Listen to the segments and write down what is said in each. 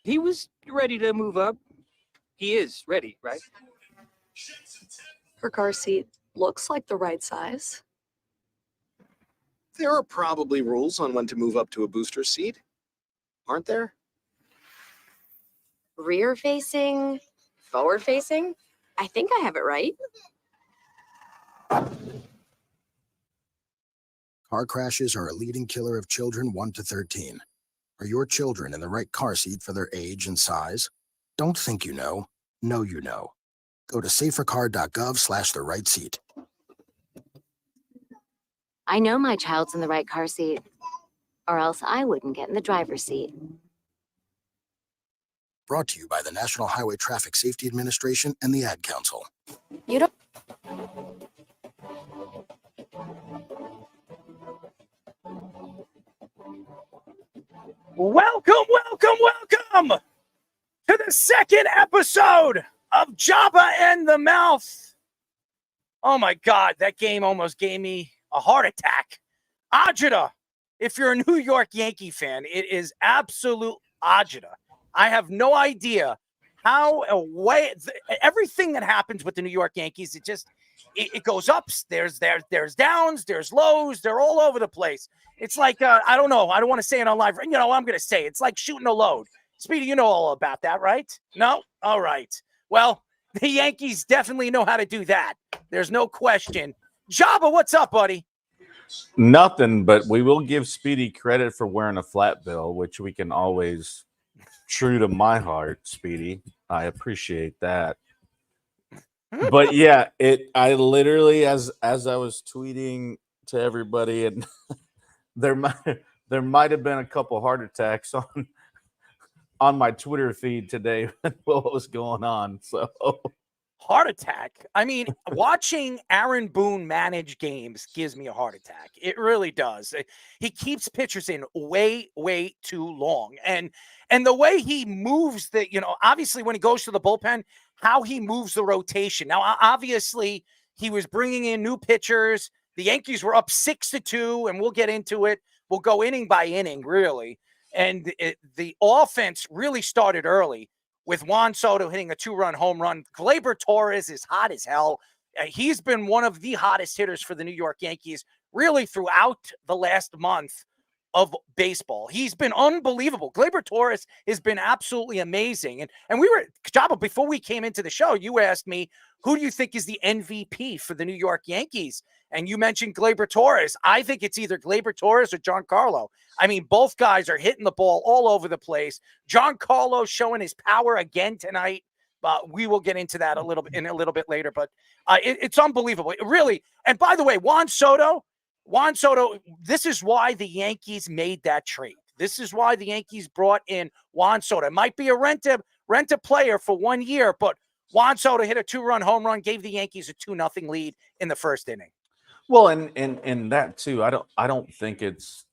He was ready to move up. He is ready, right? Her car seat looks like the right size. There are probably rules on when to move up to a booster seat, aren't there? Rear facing, forward facing. I think I have it right. Car crashes are a leading killer of children 1 to 13. Are your children in the right car seat for their age and size? Don't think you know you know. Go to safercar.gov/the right seat. I know my child's in the right car seat, or else I wouldn't get in the driver's seat. Brought to you by the National Highway Traffic Safety Administration and the Ad Council. You don't. Welcome to the second episode of Joba and the Mouth. Oh my God, that game almost gave me a heart attack. Agita, if you're a New York Yankee fan, it is absolute agita. I have no idea how everything that happens with the New York Yankees, it goes ups, there's downs, there's lows, they're all over the place. It's like, I don't know. I don't want to say it on live. You know, I'm going to say it's like shooting a load. Speedy, you know all about that, right? No? All right. Well, the Yankees definitely know how to do that. There's no question. Joba, what's up, buddy? Nothing, but we will give Speedy credit for wearing a flat bill, which we can always, true to my heart, Speedy. I appreciate that. But yeah, I literally, as I was tweeting to everybody, and there might have been a couple heart attacks on my Twitter feed today with what was going on. So heart attack. I mean, watching Aaron Boone manage games gives me a heart attack. It really does. He keeps pitchers in way too long. And the way he moves obviously when he goes to the bullpen, how he moves the rotation. Now, obviously, he was bringing in new pitchers. The Yankees were up 6-2, and we'll get into it. We'll go inning by inning, really. And the offense really started early with Juan Soto hitting a 2-run home run. Gleyber Torres is hot as hell. He's been one of the hottest hitters for the New York Yankees really throughout the last month of baseball. He's been unbelievable. Gleyber Torres has been absolutely amazing. And we were, Joba, before we came into the show, you asked me, who do you think is the MVP for the New York Yankees? And you mentioned Gleyber Torres. I think it's either Gleyber Torres or Giancarlo. I mean, both guys are hitting the ball all over the place. Giancarlo showing his power again tonight. We will get into that a little bit later. But it's unbelievable. It really. And by the way, Juan Soto, this is why the Yankees made that trade. This is why the Yankees brought in Juan Soto. It might be a rent a player for 1 year, but Juan Soto hit a 2-run home run, gave the Yankees a 2-0 lead in the first inning. well, and that too. I don't think it's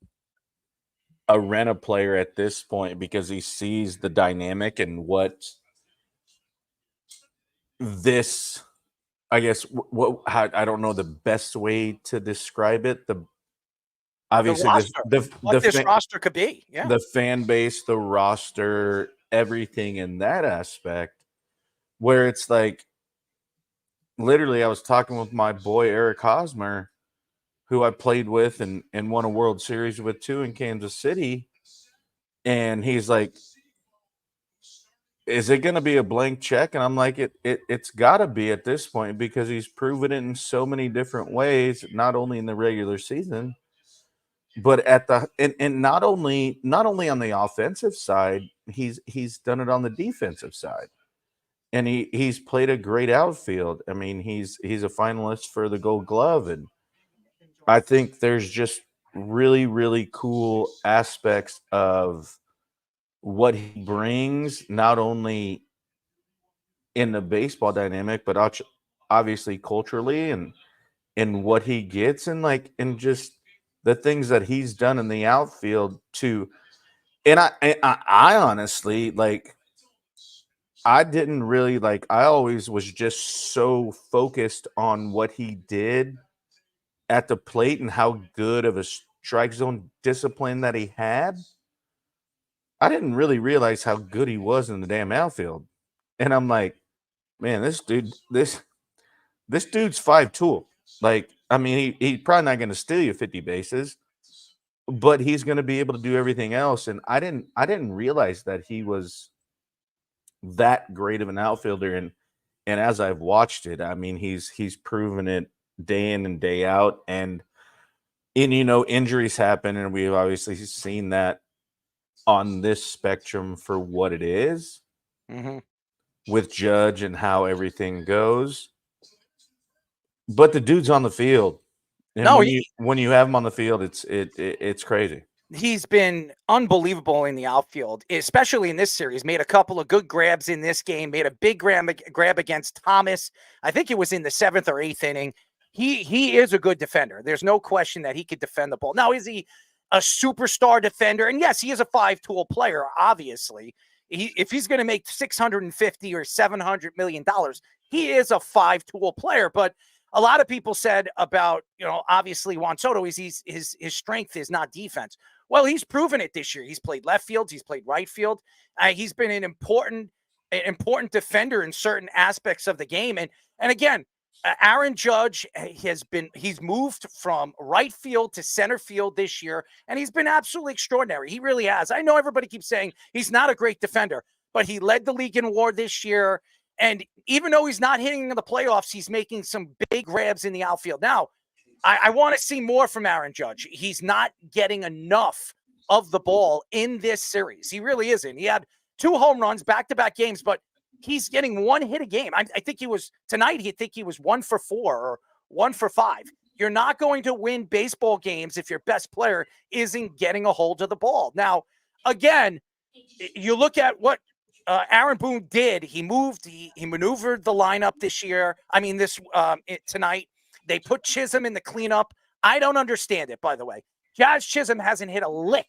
a rent a player at this point because he sees the dynamic and what this. I guess how I don't know the best way to describe it. Obviously this roster could be, yeah. The fan base, the roster, everything in that aspect, where it's like, literally, I was talking with my boy Eric Hosmer, who I played with and won a World Series with too in Kansas City, and he's like, is it going to be a blank check? And I'm like, it's got to be at this point because he's proven it in so many different ways, not only in the regular season, but at the and not only on the offensive side, he's done it on the defensive side, and he's played a great outfield. I mean, he's a finalist for the Gold Glove, and I think there's just really cool aspects of what he brings, not only in the baseball dynamic, but obviously culturally and what he gets and just the things that he's done in the outfield too. And I honestly, like, I didn't really I always was just so focused on what he did at the plate and how good of a strike zone discipline that he had. I didn't really realize how good he was in the damn outfield. And I'm like, man, this dude's 5 tool. Like, I mean, he's probably not going to steal you 50 bases, but he's going to be able to do everything else. And I didn't realize that he was that great of an outfielder. And as I've watched it, I mean, he's proven it day in and day out. And injuries happen, and we've obviously seen that on this spectrum for what it is with Judge and how everything goes. But the dude's on the field. And No, when you have him on the field, it's crazy. He's been unbelievable in the outfield, especially in this series. Made a couple of good grabs in this game. Made a big grab against Thomas. I think it was in the 7th or 8th inning. He is a good defender. There's no question that he could defend the ball. Now, is he a superstar defender? And yes, he is a 5-tool player, obviously. If he's going to make $650 or $700 million, he is a 5-tool player. But a lot of people said about, obviously Juan Soto is his strength is not defense. Well, he's proven it this year. He's played left field. He's played right field. He's been an important defender in certain aspects of the game. And again, Aaron Judge he's moved from right field to center field this year, and he's been absolutely extraordinary. He really has. I know everybody keeps saying he's not a great defender, but he led the league in WAR this year. And even though he's not hitting in the playoffs, he's making some big grabs in the outfield. Now, I want to see more from Aaron Judge. He's not getting enough of the ball in this series. He really isn't. He had 2 home runs, back-to-back games, but he's getting 1 hit a game. I think he was tonight. I think he was 1 for 4 or 1 for 5. You're not going to win baseball games if your best player isn't getting a hold of the ball. Now, again, you look at what Aaron Boone did. He maneuvered the lineup this year. I mean, tonight. They put Chisholm in the cleanup. I don't understand it, by the way. Jazz Chisholm hasn't hit a lick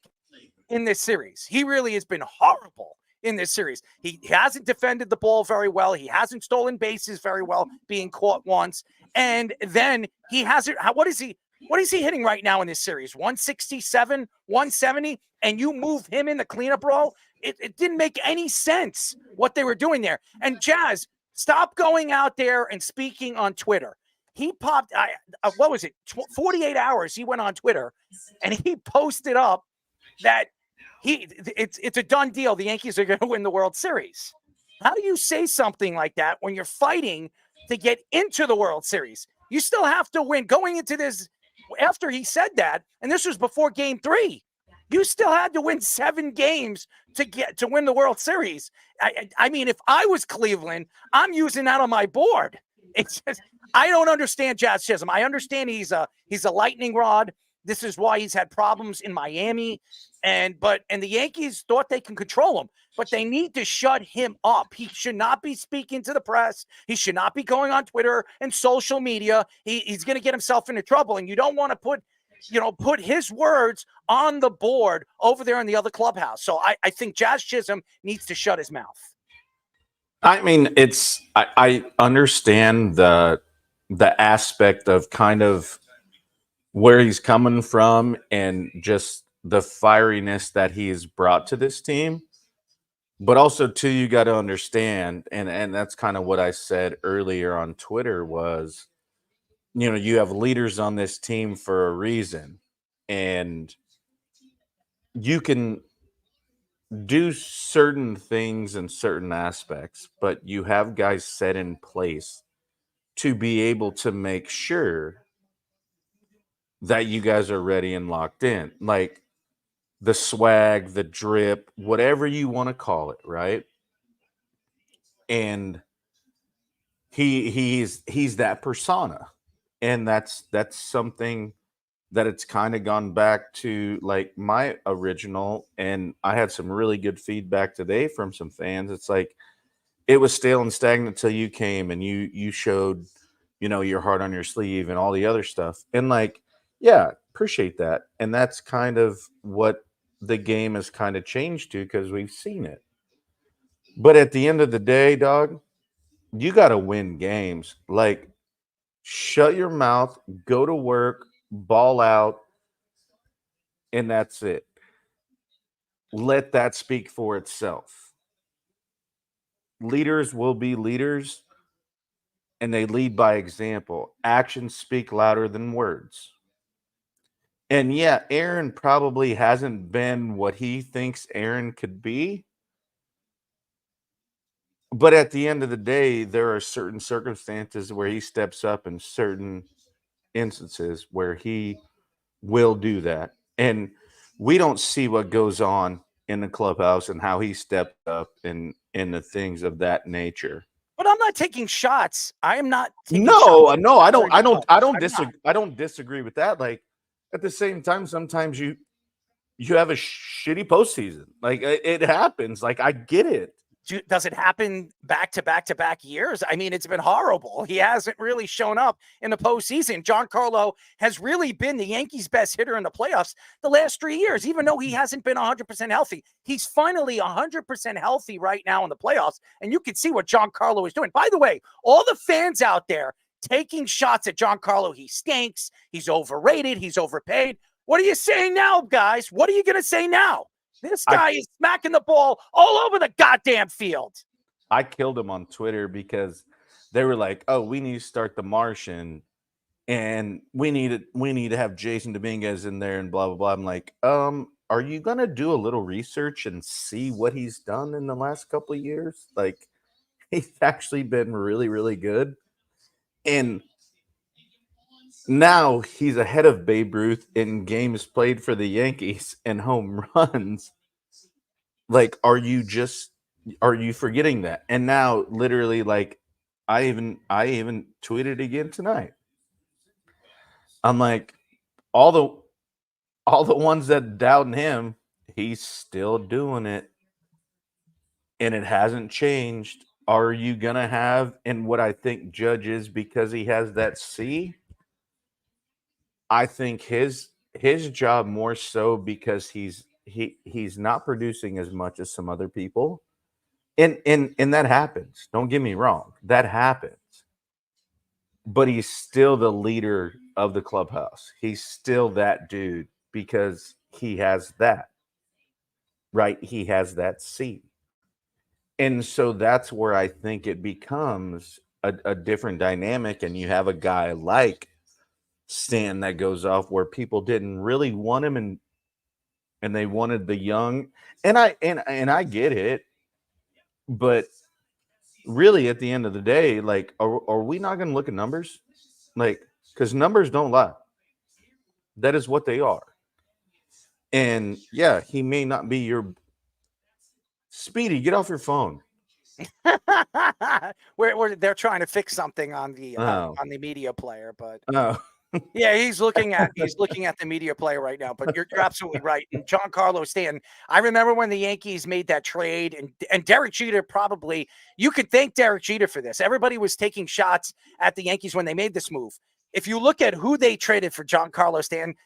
in this series. He really has been horrible in this series. He hasn't defended the ball very well. He hasn't stolen bases very well, being caught once. And then he hasn't. What is he hitting right now in this series? 167, 170, and you move him in the cleanup role? It didn't make any sense what they were doing there. And Jazz, stop going out there and speaking on Twitter. He popped, 48 hours he went on Twitter, and he posted up that it's a done deal. The Yankees are going to win the World Series. How do you say something like that when you're fighting to get into the World Series? You still have to win. Going into this, after he said that, and this was before Game 3, you still had to win 7 games to win the World Series. I mean, if I was Cleveland, I'm using that on my board. It's just, I don't understand Jazz Chisholm. I understand he's a lightning rod. This is why he's had problems in Miami. And the Yankees thought they can control him, but they need to shut him up. He should not be speaking to the press. He should not be going on Twitter and social media. He's going to get himself into trouble. And you don't want to put his words on the board over there in the other clubhouse. So I think Jazz Chisholm needs to shut his mouth. I mean, I understand the aspect of kind of where he's coming from and just the fieriness that he's brought to this team. But also, too, you got to understand, and that's kind of what I said earlier on Twitter was, you have leaders on this team for a reason. And you can do certain things in certain aspects, but you have guys set in place to be able to make sure that you guys are ready and locked in. Like the swag, the drip, whatever you want to call it, right? And he's that persona. And that's something that it's kind of gone back to like my original, and I had some really good feedback today from some fans. It's like it was stale and stagnant until you came and you showed, your heart on your sleeve and all the other stuff. And like, yeah, appreciate that. And that's kind of what the game has kind of changed to because we've seen it. But at the end of the day, dog, you got to win games. Like, shut your mouth, go to work, ball out, and that's it. let that speak for itself. Leaders will be leaders, and they lead by example. Actions speak louder than words. And yeah, Aaron probably hasn't been what he thinks Aaron could be. But at the end of the day, there are certain circumstances where he steps up and certain instances where he will do that. And we don't see what goes on in the clubhouse and how he stepped up in the things of that nature. But I'm not taking shots. I am not taking No, shots. no, I don't I'm disagree. I don't disagree with that. Like at the same time, sometimes you have a shitty postseason. Like it happens. Like I get it. Does it happen back to back to back years? I mean, it's been horrible. He hasn't really shown up in the postseason. Giancarlo has really been the Yankees' best hitter in the playoffs the last 3 years, even though he hasn't been 100% healthy. He's finally 100% healthy right now in the playoffs, and you can see what Giancarlo is doing. By the way, all the fans out there taking shots at Giancarlo, he stinks, he's overrated, he's overpaid. What are you saying now, guys? What are you going to say now? This guy is smacking the ball all over the goddamn field. I killed him on Twitter because they were like, "Oh, we need to start the Martian, and we need to have Jason Dominguez in there and blah blah blah." I'm like, are you gonna do a little research and see what he's done in the last couple of years? Like, he's actually been really, really good, and now he's ahead of Babe Ruth in games played for the Yankees and home runs. Like, are you forgetting that? And now literally, like, I even tweeted again tonight. I'm like, all the ones that doubt him, he's still doing it. And it hasn't changed. Are you gonna have, and what I think Judge is, because he has that C, I think his job more so because he's not producing as much as some other people. And that happens. Don't get me wrong. That happens. But he's still the leader of the clubhouse. He's still that dude because he has that. Right? He has that C. And so that's where I think it becomes a different dynamic, and you have a guy like Stanton that goes off where people didn't really want him and they wanted the young, and I get it, but really at the end of the day, like, are we not going to look at numbers? Like, because numbers don't lie. That is what they are. And yeah, he may not be your Speedy. Get off your phone. They're trying to fix something on the media player, but Oh. yeah, he's looking at the media player right now. But you're absolutely right. And Carlo Stanton, I remember when the Yankees made that trade, and Derek Jeter, probably you could thank Derek Jeter for this. Everybody was taking shots at the Yankees when they made this move. If you look at who they traded for Carlo Stanton,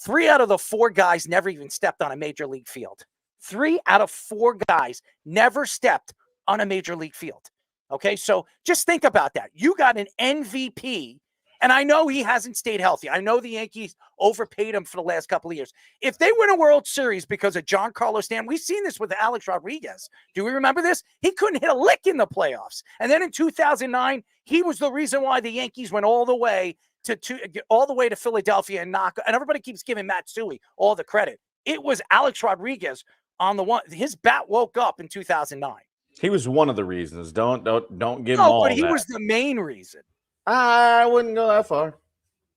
3 out of the 4 guys never even stepped on a major league field. 3 out of 4 guys never stepped on a major league field. Okay, so just think about that. You got an MVP. And I know he hasn't stayed healthy. I know the Yankees overpaid him for the last couple of years. If they win a World Series because of Carlo Stanton, we've seen this with Alex Rodriguez. Do we remember this? He couldn't hit a lick in the playoffs. And then in 2009, he was the reason why the Yankees went all the way to Philadelphia and and everybody keeps giving Matsui all the credit. It was Alex Rodriguez on the one. His bat woke up in 2009. He was one of the reasons. Don't give him all. No, but he was the main reason. I wouldn't go that far.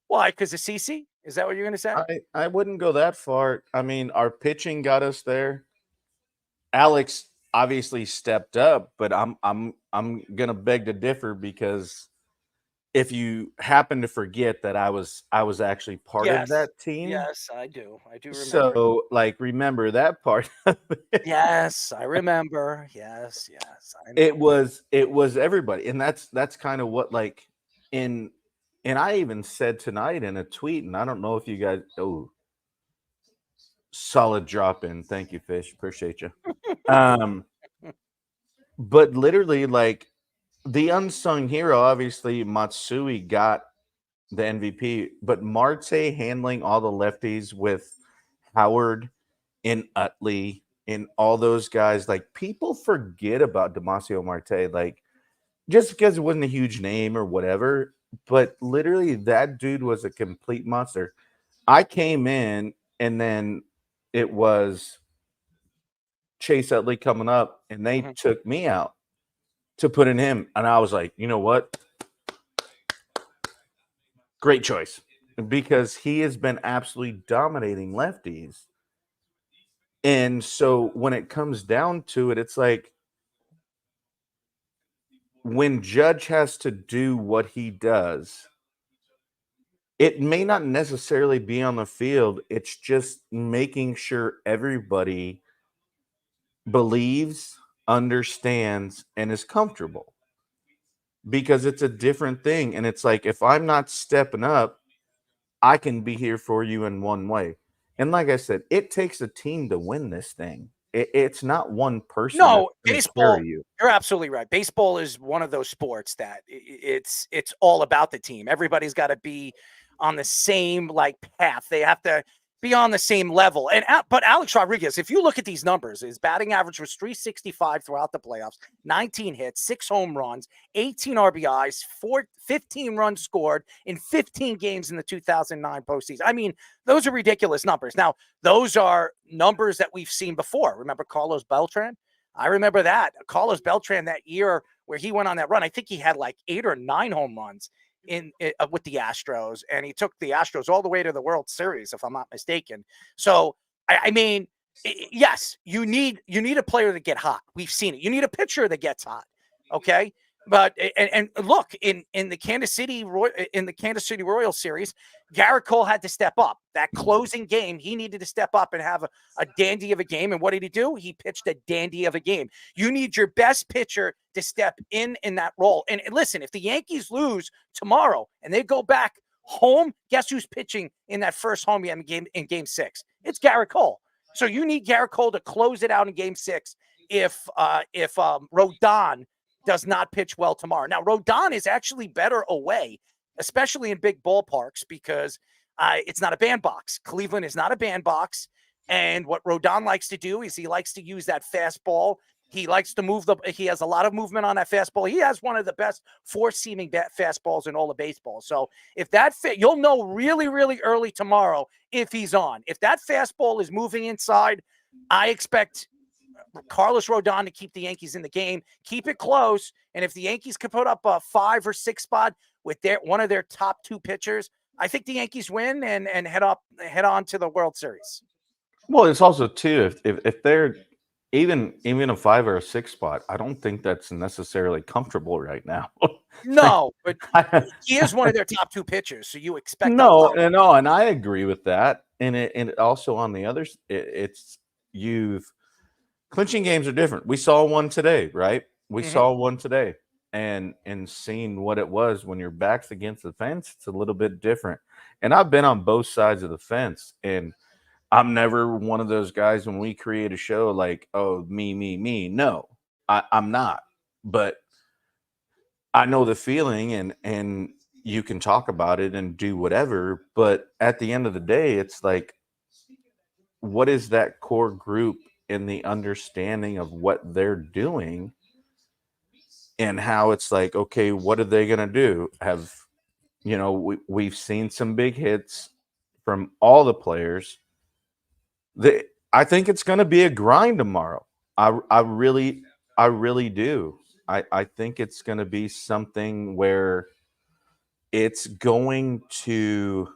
Why? Because of CC? Is that what you're going to say? I wouldn't go that far. I mean, our pitching got us there. Alex obviously stepped up, but I'm going to beg to differ, because if you happen to forget that I was actually part of that team. Yes, I do. I do remember. So, like, remember that part of it. Yes, I remember. Yes, I know. It was everybody, and that's kind of what, like, and I even said tonight in a tweet, and I don't know if you guys. Oh, solid drop in. Thank you, Fish. Appreciate you. But literally, like, the unsung hero, obviously, Matsui got the MVP, but Marte handling all the lefties with Howard and Utley and all those guys, like people forget about Damasio Marte, like just because it wasn't a huge name or whatever, but literally that dude was a complete monster. I came in and then it was Chase Utley coming up and they took me out to put in him. And I was like, you know what? Great choice, because he has been absolutely dominating lefties. And so when it comes down to it, it's like when Judge has to do what he does, it may not necessarily be on the field. It's just making sure everybody believes, understands, and is comfortable, because it's a different thing. And it's like, if I'm not stepping up, I can be here for you in one way. And like I said, it takes a team to win this thing. It's not one person. No, that's gonna baseball. carry you. You're absolutely right. Baseball is one of those sports that it's all about the team. Everybody's got to be on the same path. They have to be on the same level. But Alex Rodriguez, if you look at these numbers, his batting average was 365 throughout the playoffs, 19 hits, 6 home runs, 18 RBIs, 15 runs scored in 15 games in the 2009 postseason. I mean, those are ridiculous numbers. Now, those are numbers that we've seen before. Remember Carlos Beltran? I remember that. Carlos Beltran that year where he went on that run, I think he had 8 or 9 home runs with the Astros, and he took the Astros all the way to the World Series, if I'm not mistaken. So, I mean, yes, you need a player to get hot. We've seen it. You need a pitcher that gets hot. Okay. But and look, in the Kansas City Royals series, Garrett Cole had to step up. That closing game, he needed to step up and have a dandy of a game. And what did he do? He pitched a dandy of a game. You need your best pitcher to step in that role. And listen, if the Yankees lose tomorrow and they go back home, guess who's pitching in that first home game in Game 6? It's Garrett Cole. So you need Garrett Cole to close it out in Game 6 if Rodon does not pitch well tomorrow. Now, Rodon is actually better away, especially in big ballparks, because it's not a bandbox. Cleveland is not a bandbox. And what Rodon likes to do is he likes to use that fastball. He likes to he has a lot of movement on that fastball. He has one of the best four-seaming fastballs in all of baseball. So if that you'll know really, really early tomorrow if he's on. If that fastball is moving inside, I expect Carlos Rodon to keep the Yankees in the game, keep it close. And if the Yankees could put up a 5 or 6 spot with one of their top 2 pitchers, I think the Yankees win and head on to the World Series. Well, it's also too, if they're even a 5 or a 6 spot, I don't think that's necessarily comfortable right now. No, but he is one of their top 2 pitchers, so you expect no, and I agree with that. And it also on the others, clinching games are different. We saw one today, right? We saw one today, and seeing what it was when your back's against the fence, it's a little bit different. And I've been on both sides of the fence, and I'm never one of those guys when we create a show like, oh, me. No, I'm not. But I know the feeling, and you can talk about it and do whatever. But at the end of the day, it's like, what is that core group in the understanding of what they're doing and how it's like, okay, what are they going to do? We've seen some big hits from all the players. I think it's going to be a grind tomorrow. I really do. I think it's going to be something where it's going to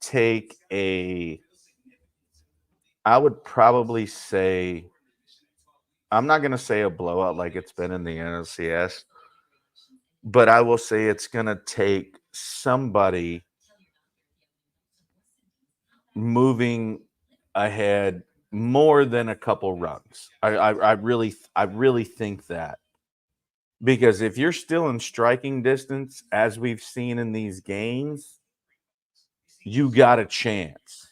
take I would probably say, I'm not going to say a blowout like it's been in the ALCS, but I will say it's going to take somebody moving ahead more than a couple runs. I really think that, because if you're still in striking distance, as we've seen in these games, you got a chance.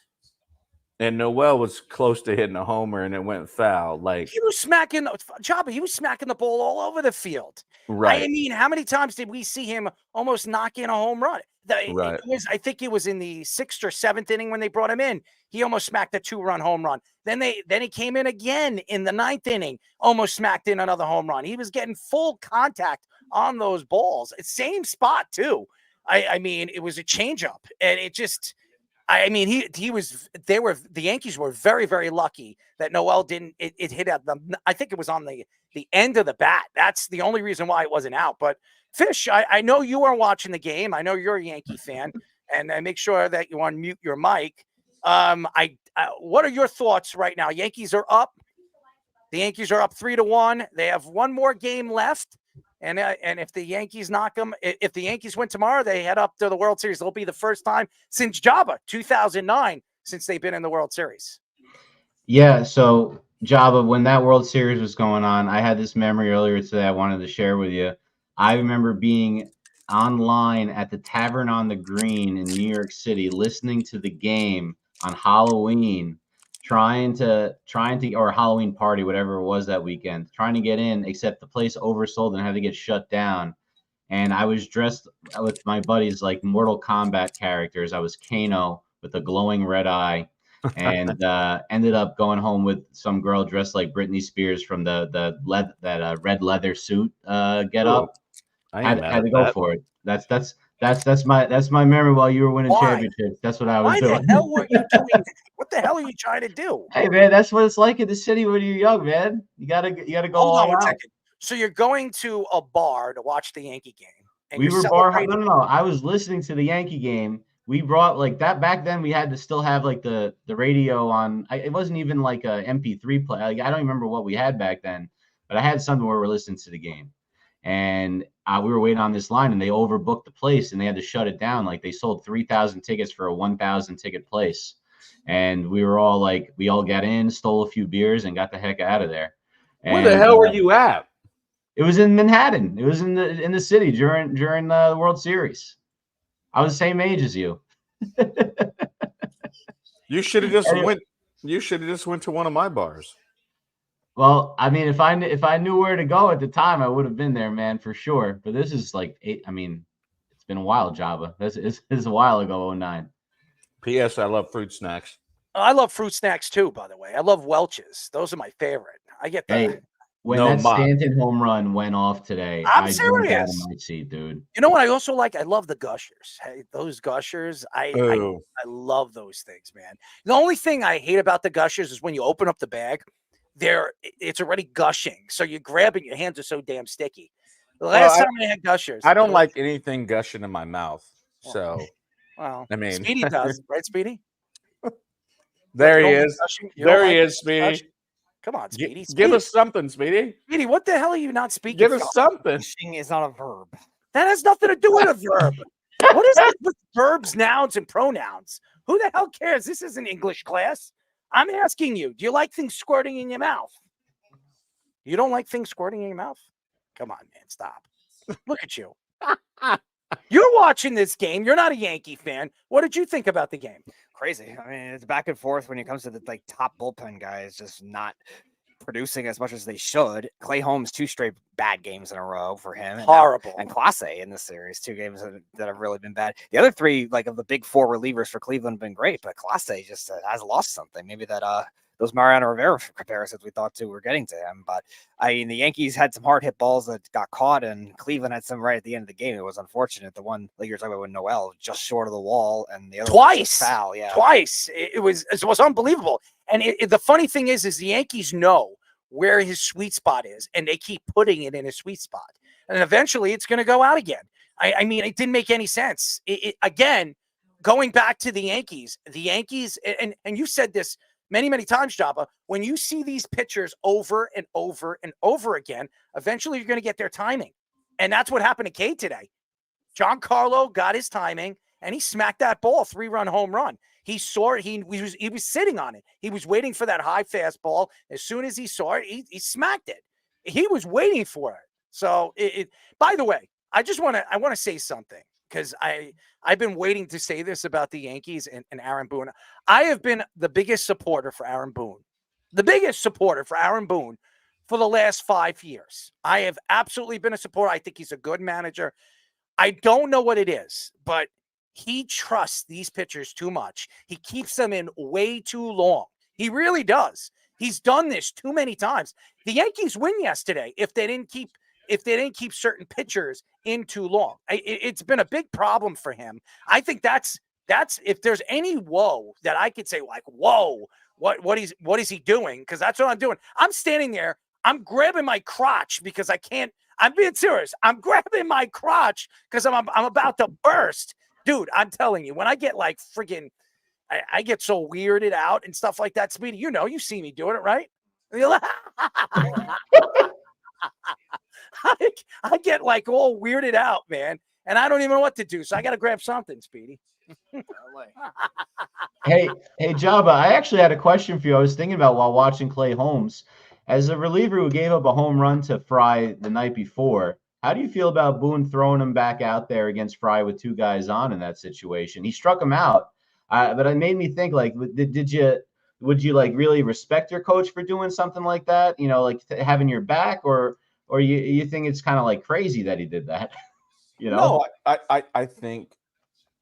And Noel was close to hitting a homer, and it went foul. Like, He was smacking Joba. He was smacking the ball all over the field. right, I mean, how many times did we see him almost knock in a home run? right. I think it was in the 6th or 7th inning when they brought him in. He almost smacked a 2-run home run. Then he came in again in the 9th inning, almost smacked in another home run. He was getting full contact on those balls. Same spot too. I mean, it was a changeup, and it just. I mean, the Yankees were very, very lucky that Noel didn't, it hit at I think it was on the end of the bat. That's the only reason why it wasn't out. But Fish, I know you are watching the game. I know you're a Yankee fan, and make sure that you unmute your mic. What are your thoughts right now? Yankees are up. The Yankees are up 3-1. They have one more game left. And if the Yankees knock them, if the Yankees win tomorrow, they head up to the World Series. It'll be the first time since Joba 2009 since they've been in the World Series. Yeah. So Joba, when that World Series was going on, I had this memory earlier today I wanted to share with you. I remember being online at the Tavern on the Green in New York City, listening to the game on Halloween, trying to or Halloween party, whatever it was that weekend, trying to get in, except the place oversold and had to get shut down. And I was dressed with my buddies like Mortal Kombat characters. I was Kano with a glowing red eye, and ended up going home with some girl dressed like Britney Spears from that red leather suit get up. I Had to go for it. That's my memory while you were winning championships. That's what I was doing. Why the hell were you doing? What the hell are you trying to do? Hey man, that's what it's like in the city when you're young, man. You gotta go Hold on all one out. second. So you're going to a bar to watch the Yankee game. And We you're were celebrating- no. I was listening to the Yankee game. We brought like that back then. We had to still have like the radio on. It wasn't even like a MP3 play. Like, I don't remember what we had back then, but I had something where we're listening to the game, and we were waiting on this line, and they overbooked the place, and they had to shut it down. Like they sold 3,000 tickets for a 1,000 ticket place, and we were all like, we all got in, stole a few beers, and got the heck out of there. Where the hell were you at? It was in Manhattan. It was in the city during the World Series. I was the same age as you. You should have just went. You should have just went to one of my bars. Well, I mean, if I knew where to go at the time, I would have been there, man, for sure. But this is like it's been a while, Joba. This is a while ago, 09. P.S. I love fruit snacks. I love fruit snacks too, by the way. I love Welch's. Those are my favorite. I get that. Hey, when No that mock. Stanton home run went off today, I'm I jumped out of serious. my seat, dude. You know what I also like? I love the gushers. Hey, those gushers. I Oh, love those things, man. The only thing I hate about the gushers is when you open up the bag, it's already gushing. So you grab it, your hands are so damn sticky. The last time I had gushers, I don't like anything gushing in my mouth. So, Well, I mean, Speedy does, right, Speedy? there You he don't is. like gushing? You don't There he like is, Speedy. gushing? Come on, Speedy. Give Speedy. us something, Speedy. Speedy, what the hell are you not speaking? Give us from? something. Gushing is not a verb. That has nothing to do with a verb. What is it with verbs, nouns, and pronouns? Who the hell cares? This isn't English class. I'm asking you, do you like things squirting in your mouth? You don't like things squirting in your mouth? Come on, man, stop. Look at you. You're watching this game. You're not a Yankee fan. What did you think about the game? Crazy. I mean, it's back and forth when it comes to the top bullpen guys just not producing as much as they should. Clay Holmes, 2 straight bad games in a row for him. Horrible. And Clase in this series, 2 games that have really been bad. The other 3, like of the big 4 relievers for Cleveland, have been great, but Clase just has lost something. Maybe that those Mariano Rivera comparisons we thought were getting to him. But I mean, the Yankees had some hard hit balls that got caught, and Cleveland had some right at the end of the game. It was unfortunate. The one like you're talking about with Noel, just short of the wall, and the other one was just foul. Yeah, Twice. It was unbelievable. And the funny thing is the Yankees know where his sweet spot is, and they keep putting it in his sweet spot. And eventually it's going to go out again. I mean, it didn't make any sense. Again, going back to the Yankees, and you said this many, many times, Joba, when you see these pitchers over and over and over again, eventually you're going to get their timing. And that's what happened to Cade today. John Carlo got his timing, and he smacked that ball, 3-run home run. He saw it. He was sitting on it. He was waiting for that high fastball. As soon as he saw it, he smacked it. He was waiting for it. So, by the way, I want to say something, because I've been waiting to say this about the Yankees and Aaron Boone. I have been the biggest supporter for Aaron Boone. The biggest supporter for Aaron Boone for the last 5 years. I have absolutely been a supporter. I think he's a good manager. I don't know what it is, but he trusts these pitchers too much. He keeps them in way too long. He really does. He's done this too many times. The Yankees win yesterday if they didn't keep certain pitchers in too long. It's been a big problem for him. I think that's if there's any whoa that I could say, like, whoa, what is he doing? Because that's what I'm doing. I'm standing there. I'm grabbing my crotch because I can't. I'm being serious. I'm grabbing my crotch because I'm about to burst. Dude, I'm telling you, when I get like freaking, I get so weirded out and stuff like that. Speedy, you see me doing it, right? I get like all weirded out, man, and I don't even know what to do. So I got to grab something, Speedy. Hey, Joba, I actually had a question for you. I was thinking about while watching Clay Holmes. As a reliever who gave up a home run to Fry the night before, how do you feel about Boone throwing him back out there against Fry with 2 guys on in that situation? He struck him out, but it made me think, like, would you like really respect your coach for doing something like that? Like having your back, or you think it's kind of like crazy that he did that? No, I think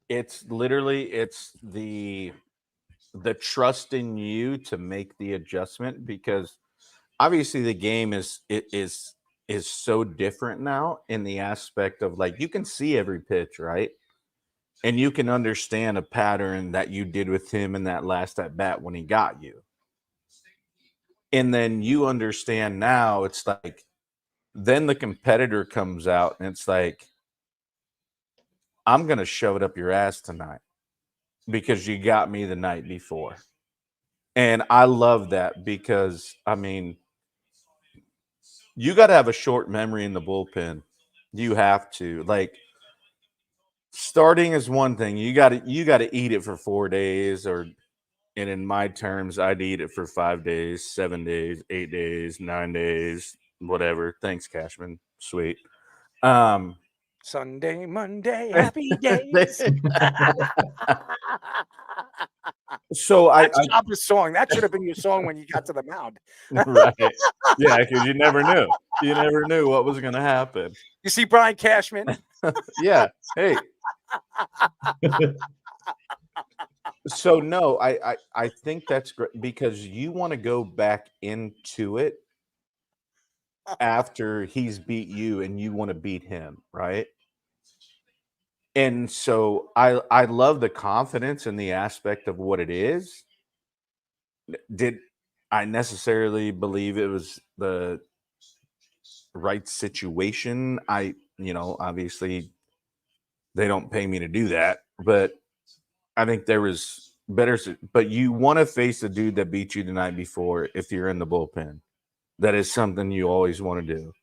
it's literally the trust in you to make the adjustment, because obviously the game is so different now in the aspect of, like, you can see every pitch, right? And you can understand a pattern that you did with him in that last at bat when he got you. And then you understand now, it's like, then the competitor comes out and it's like, I'm going to shove it up your ass tonight because you got me the night before. And I love that because, I mean, you got to have a short memory in the bullpen. You have to. Like, starting is one thing. You got to eat it for 4 days, and in my terms, I'd eat it for 5 days, 7 days, 8 days, 9 days, whatever. Thanks, Cashman. Sweet. Sunday, Monday, happy days. So that's Joba's song. That should have been your song when you got to the mound. Right. Yeah, because you never knew. You never knew what was going to happen. You see Brian Cashman? Yeah. Hey. So no, I think that's great because you want to go back into it after he's beat you and you want to beat him, right? And so I love the confidence in the aspect of what it is. Did I necessarily believe it was the right situation? Obviously they don't pay me to do that, but I think there was better. But you want to face a dude that beat you the night before if you're in the bullpen. That is something you always want to do.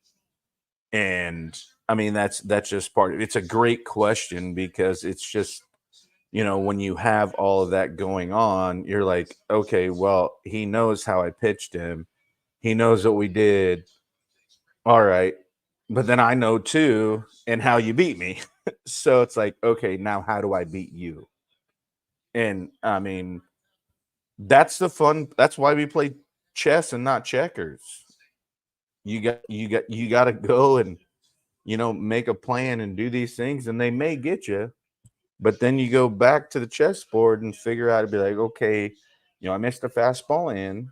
And I mean, that's just part of it. It's a great question because it's just, when you have all of that going on, you're like, okay, well, he knows how I pitched him. He knows what we did. All right. But then I know too, and how you beat me. So it's like, okay, now how do I beat you? And I mean, that's the fun. That's why we play chess and not checkers. You got to go and, make a plan and do these things, and they may get you, but then you go back to the chessboard and figure out to be like, okay, I missed a fastball in,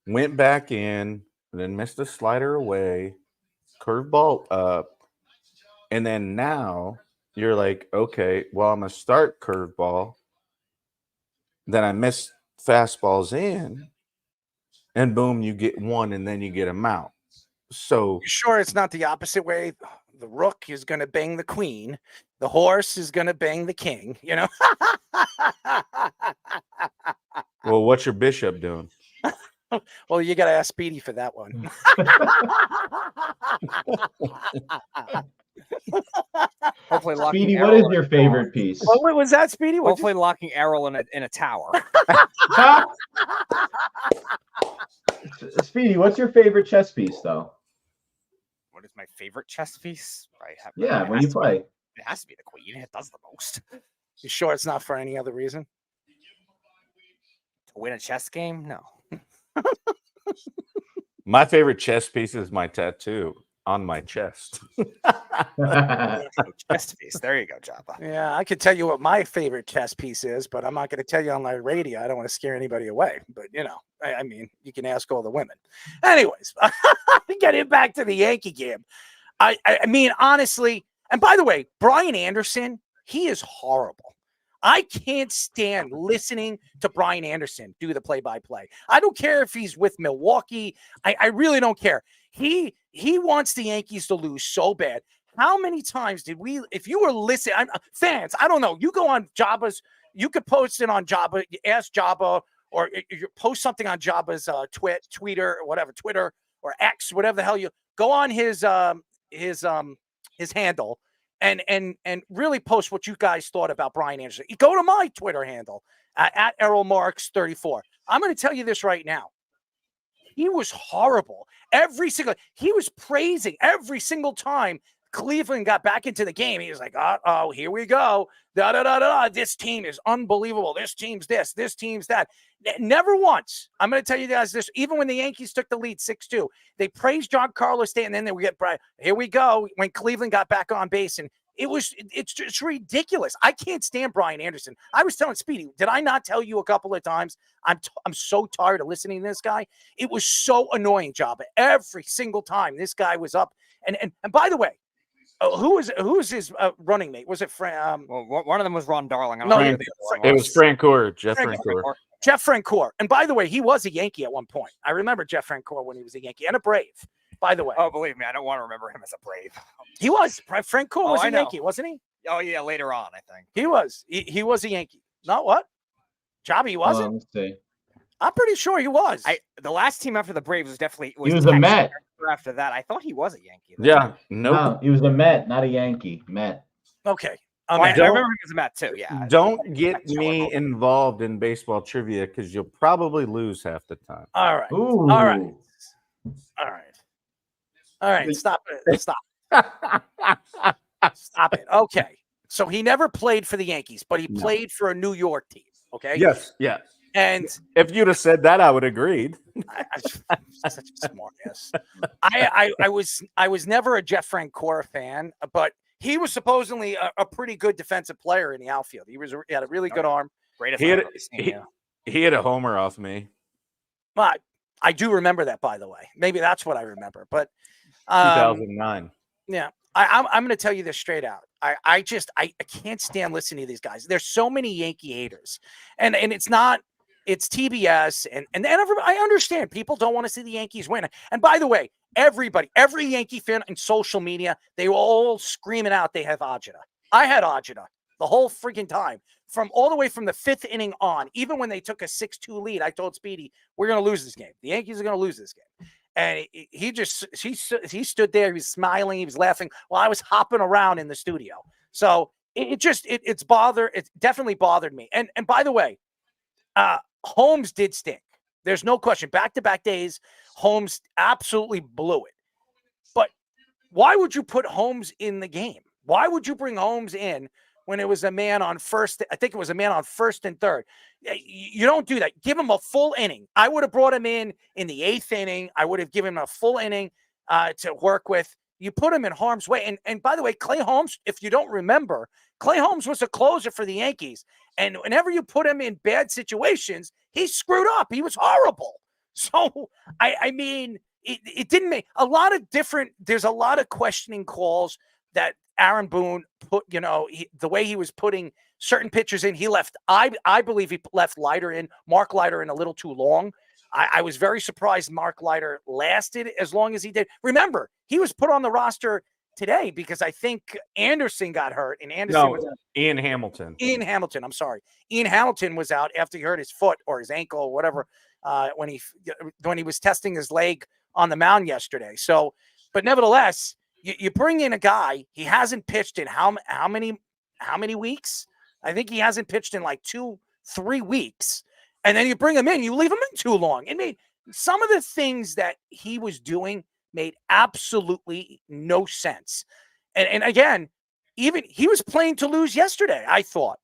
went back in, then missed a slider away, curveball up, and then now you're like, okay, well, I'm going to start curveball. Then I miss fastballs in, and boom, you get one, and then you get them out. So you sure it's not the opposite way? The rook is going to bang the queen. The horse is going to bang the king, Well, what's your bishop doing? Well, you got to ask Speedy for that one. Hopefully, Speedy, what is your favorite piece? What was that, Speedy? Hopefully, locking Errol in a tower. Speedy, what's your favorite chess piece, though? What is my favorite chess piece? When you play. It has to be the Queen. It does the most. You sure it's not for any other reason? To win a chess game? No. My favorite chess piece is my tattoo on my chest. Chess piece. There you go, Joba. Yeah, I could tell you what my favorite chess piece is, but I'm not going to tell you on my radio. I don't want to scare anybody away. But, I mean, you can ask all the women. Anyways, getting back to the Yankee game. I mean, honestly, and by the way, Brian Anderson, he is horrible. I can't stand listening to Brian Anderson do the play-by-play. I don't care if he's with Milwaukee. I really don't care. He wants the Yankees to lose so bad. How many times did we, if you were listening, fans, I don't know, you go on Joba's, you could post it on Joba, you ask Joba, or you post something on Joba's Twitter or whatever, Twitter or X, whatever the hell you, go on his handle and really post what you guys thought about Brian Anderson. You go to my Twitter handle at Errol Marks 34. I'm going to tell you this right now. He was horrible. He was praising every single time Cleveland got back into the game. He was like, oh, here we go. This team is unbelievable. This team's this team's that. Never once. I'm going to tell you guys this. Even when the Yankees took the lead 6-2, they praised Carlo Stanton. And then they would get Brian. Here we go. When Cleveland got back on base, and it's just ridiculous. I can't stand Brian Anderson. I was telling Speedy, did I not tell you a couple of times? I'm so tired of listening to this guy. It was so annoying, Joba. Every single time this guy was up. And by the way, who was his running mate? Was it Frank? Well, one of them was Ron Darling. It was Francoeur, Jeff Francoeur. Jeff Francoeur. And by the way, he was a Yankee at one point. I remember Jeff Francoeur when he was a Yankee and a Brave, by the way. Oh, believe me, I don't want to remember him as a Brave. He was. Francoeur was a Yankee, wasn't he? Oh, yeah, later on, I think. He was. He was a Yankee. Not what? Joby, he wasn't? Let's see. I'm pretty sure he was. The last team after the Braves was definitely... He was a Met. After that, I thought he was a Yankee. Yeah, No, he was a Met, not a Yankee. Met. Okay. I remember he was a Met too. Yeah. Don't get me involved in baseball trivia because you'll probably lose half the time. All right. Ooh. All right. Stop it. Stop it. Okay. So he never played for the Yankees, but he played for a New York team. Okay. Yes. Yes. And if you'd have said that, I would have agreed. I'm such a smart ass. I was never a Jeff Francoeur fan, but he was supposedly a pretty good defensive player in the outfield. He had a really good arm. Great. He had a homer off me. But I do remember that, by the way. Maybe that's what I remember. But 2009. Yeah, I'm going to tell you this straight out. I can't stand listening to these guys. There's so many Yankee haters, and it's TBS and everybody, I understand people don't want to see the Yankees win. And by the way, every Yankee fan on social media, they were all screaming out they have Ajita. I had Ajita the whole freaking time, from all the way from the 5th inning on. Even when they took a 6-2 lead, I told Speedy, we're going to lose this game. The Yankees are going to lose this game. And he stood there, he was smiling, he was laughing while I was hopping around in the studio. So it definitely bothered me. And by the way, Holmes did stink. There's no question. Back-to-back days, Holmes absolutely blew it. But why would you put Holmes in the game? Why would you bring Holmes in when it was a man on first? I think it was a man on first and third. You don't do that. Give him a full inning. I would have brought him in the 8th inning. I would have given him a full inning to work with. You put him in harm's way. And by the way, Clay Holmes, if you don't remember, Clay Holmes was a closer for the Yankees. And whenever you put him in bad situations, he screwed up. He was horrible. So, I mean, it didn't make a lot of different. There's a lot of questioning calls that Aaron Boone put, the way he was putting certain pitchers in. He left, I believe he left Mark Leiter in a little too long. I was very surprised Mark Leiter lasted as long as he did. Remember, he was put on the roster today because I think Anderson got hurt, and Ian Hamilton. Ian Hamilton, I'm sorry. Ian Hamilton was out after he hurt his foot or his ankle or whatever when he was testing his leg on the mound yesterday. So, but nevertheless, you bring in a guy, he hasn't pitched in how many weeks? I think he hasn't pitched in like 2-3 weeks. And then you bring him in, you leave him in too long. It made some of the things that he was doing made absolutely no sense. And again, even he was playing to lose yesterday, I thought.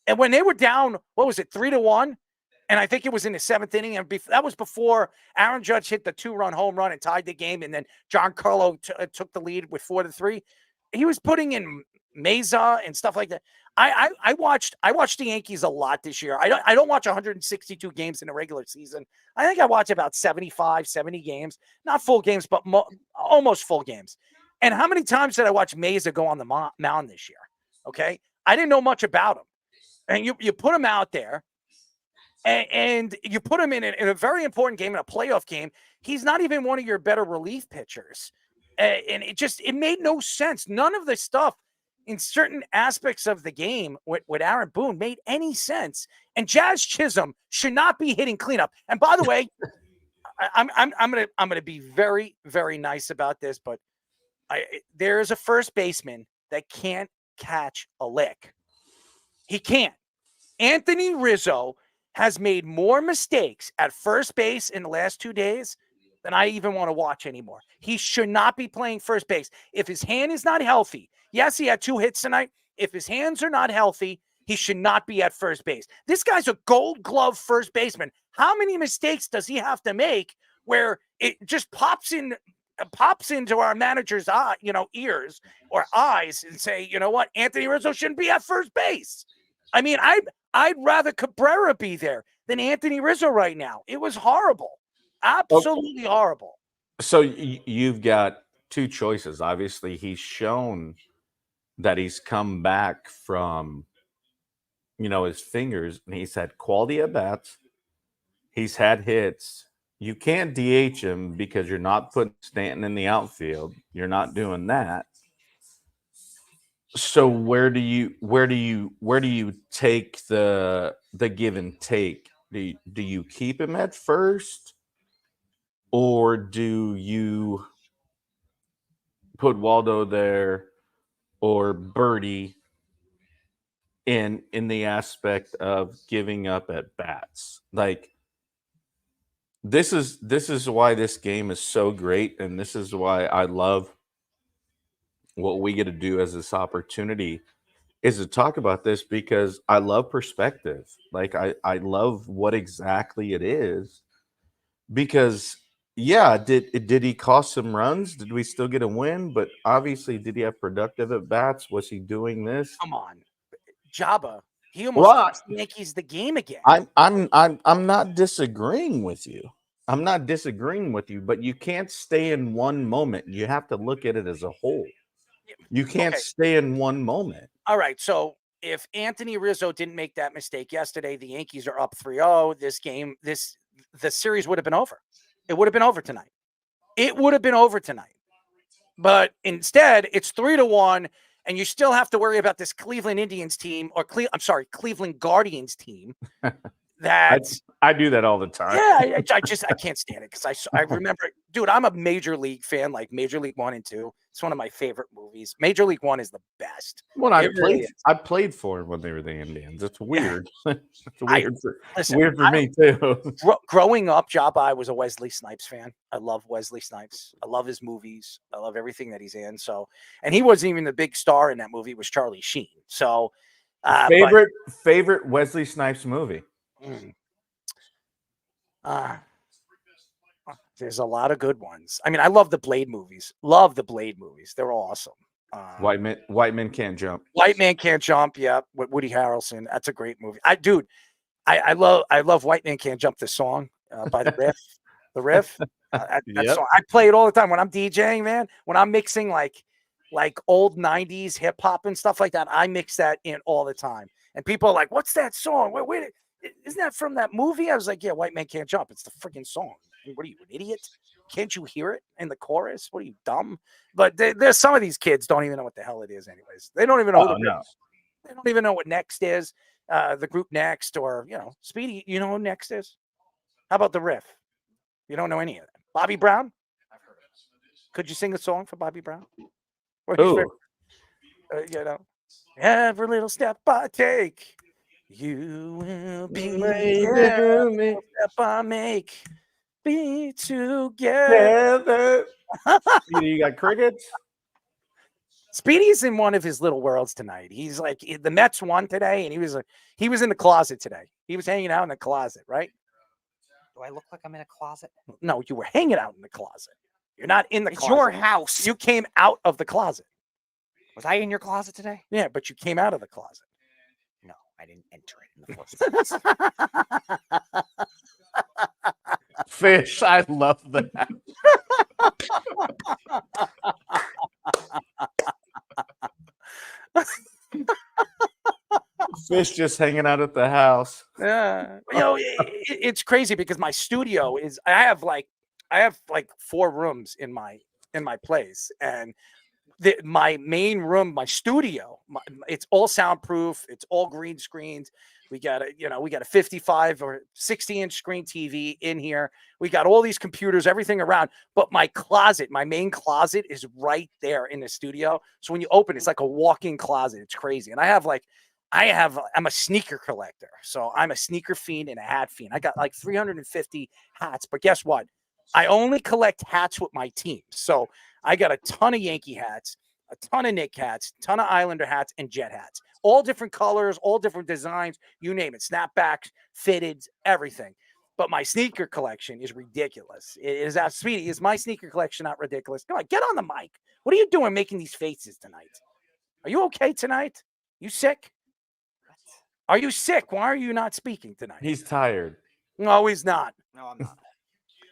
And when they were down, what was it, 3-1? And I think it was in the 7th inning. And that was before Aaron Judge hit the 2-run home run and tied the game. And then John Carlo took the lead with 4-3. He was putting in Mesa and stuff like that. I watched the Yankees a lot this year. I don't watch 162 games in the regular season. I think I watch about 75, 70 games, not full games, but almost full games. And how many times did I watch Mesa go on the mound this year? Okay. I didn't know much about him. And you put him out there and you put him in a very important game, in a playoff game. He's not even one of your better relief pitchers. And it made no sense. None of the stuff in certain aspects of the game with Aaron Boone made any sense. And Jazz Chisholm should not be hitting cleanup. And by the way, I'm gonna be very, very nice about this, but there is a first baseman that can't catch a lick. He can't. Anthony Rizzo has made more mistakes at first base in the last 2 days than I even want to watch anymore. He should not be playing first base. If his hand is not healthy, yes, he had 2 hits tonight. If his hands are not healthy, he should not be at first base. This guy's a Gold Glove first baseman. How many mistakes does he have to make where it just pops into our manager's ears or eyes and say, you know what, Anthony Rizzo shouldn't be at first base? I mean, I'd rather Cabrera be there than Anthony Rizzo right now. It was horrible. Absolutely horrible. So you've got 2 choices. Obviously, he's shown that he's come back from, his fingers, and he's had quality at bats. He's had hits. You can't DH him because you're not putting Stanton in the outfield. You're not doing that. So where do you take the give and take? Do you keep him at first, or do you put Waldo there or Birdie in the aspect of giving up at bats? Like, this is why this game is so great, and this is why I love what we get to do as this opportunity is to talk about this, because I love perspective. Like, I love what exactly it is, because did he cost some runs? Did we still get a win? But obviously, did he have productive at bats? Was he doing this? Come on, Joba. He almost lost the Yankees the game again. I'm not disagreeing with you. I'm not disagreeing with you, but you can't stay in one moment. You have to look at it as a whole. You can't stay in one moment. All right. So if Anthony Rizzo didn't make that mistake yesterday, the Yankees are up 3-0. The series would have been over. It would have been over tonight. But instead, it's 3-1, and you still have to worry about this Cleveland Indians team, or Cleveland Guardians team. That's I do that all the time. Yeah, I can't stand it, because I remember, dude, I'm a Major League fan, like Major League 1 and 2. It's one of my favorite movies. Major League 1 is the best. Well, I played for them when they were the Indians. It's weird. It's weird for me too. Growing up, Joba, I was a Wesley Snipes fan. I love Wesley Snipes. I love his movies. I love everything that he's in. So, and he wasn't even the big star in that movie. It was Charlie Sheen. So, favorite Wesley Snipes movie. There's a lot of good ones. I mean, I love the Blade movies. They're awesome. White Men Can't Jump. White Man Can't Jump. Yeah, with Woody Harrelson. That's a great movie. I love White Man Can't Jump. The song by the Riff. The Riff. That song. I play it all the time when I'm DJing, man. When I'm mixing like old 90s hip hop and stuff like that, I mix that in all the time. And people are like, "What's that song? Wait, isn't that from that movie?" I was like, "Yeah, White Man Can't Jump. It's the freaking song. What are you, an idiot? Can't you hear it in the chorus? What are you, dumb?" But there's some of these kids don't even know what the hell it is anyways. They don't even know They don't even know what Next is, the group Next, or, Speedy, you know who Next is? How about the Riff? You don't know any of that. Bobby Brown? I've heard it. Could you sing a song for Bobby Brown? Every little step I take, you will be every step I make. Be together. You got crickets? Speedy's in one of his little worlds tonight. He's like, the Mets won today, and he was in the closet today. He was hanging out in the closet, right? Do I look like I'm in a closet? No, you were hanging out in the closet. You're not in the It's closet. your house. You came out of the closet. Was I in your closet today? Yeah, but you came out of the closet. No, I didn't enter it in the first place. Fish, I love that. Fish just hanging out at the house. Yeah, it's crazy because my studio is. I have like 4 rooms in my place, and my main room, my studio, it's all soundproof. It's all green screens. We got a 55 or 60-inch screen TV in here. We got all these computers, everything around. But my closet, my main closet, is right there in the studio. So when you open, it's like a walk-in closet. It's crazy. And I'm a sneaker collector. So I'm a sneaker fiend and a hat fiend. I got like 350 hats. But guess what? I only collect hats with my team. So I got a ton of Yankee hats, a ton of Knick hats, a ton of Islander hats, and Jet hats. All different colors, all different designs, you name it. Snapbacks, fitted, everything. But my sneaker collection is ridiculous. It is Speedy, is my sneaker collection not ridiculous? Come on, get on the mic. What are you doing making these faces tonight? Are you okay tonight? You sick? Are you sick? Why are you not speaking tonight? He's tired. No, he's not. No, I'm not.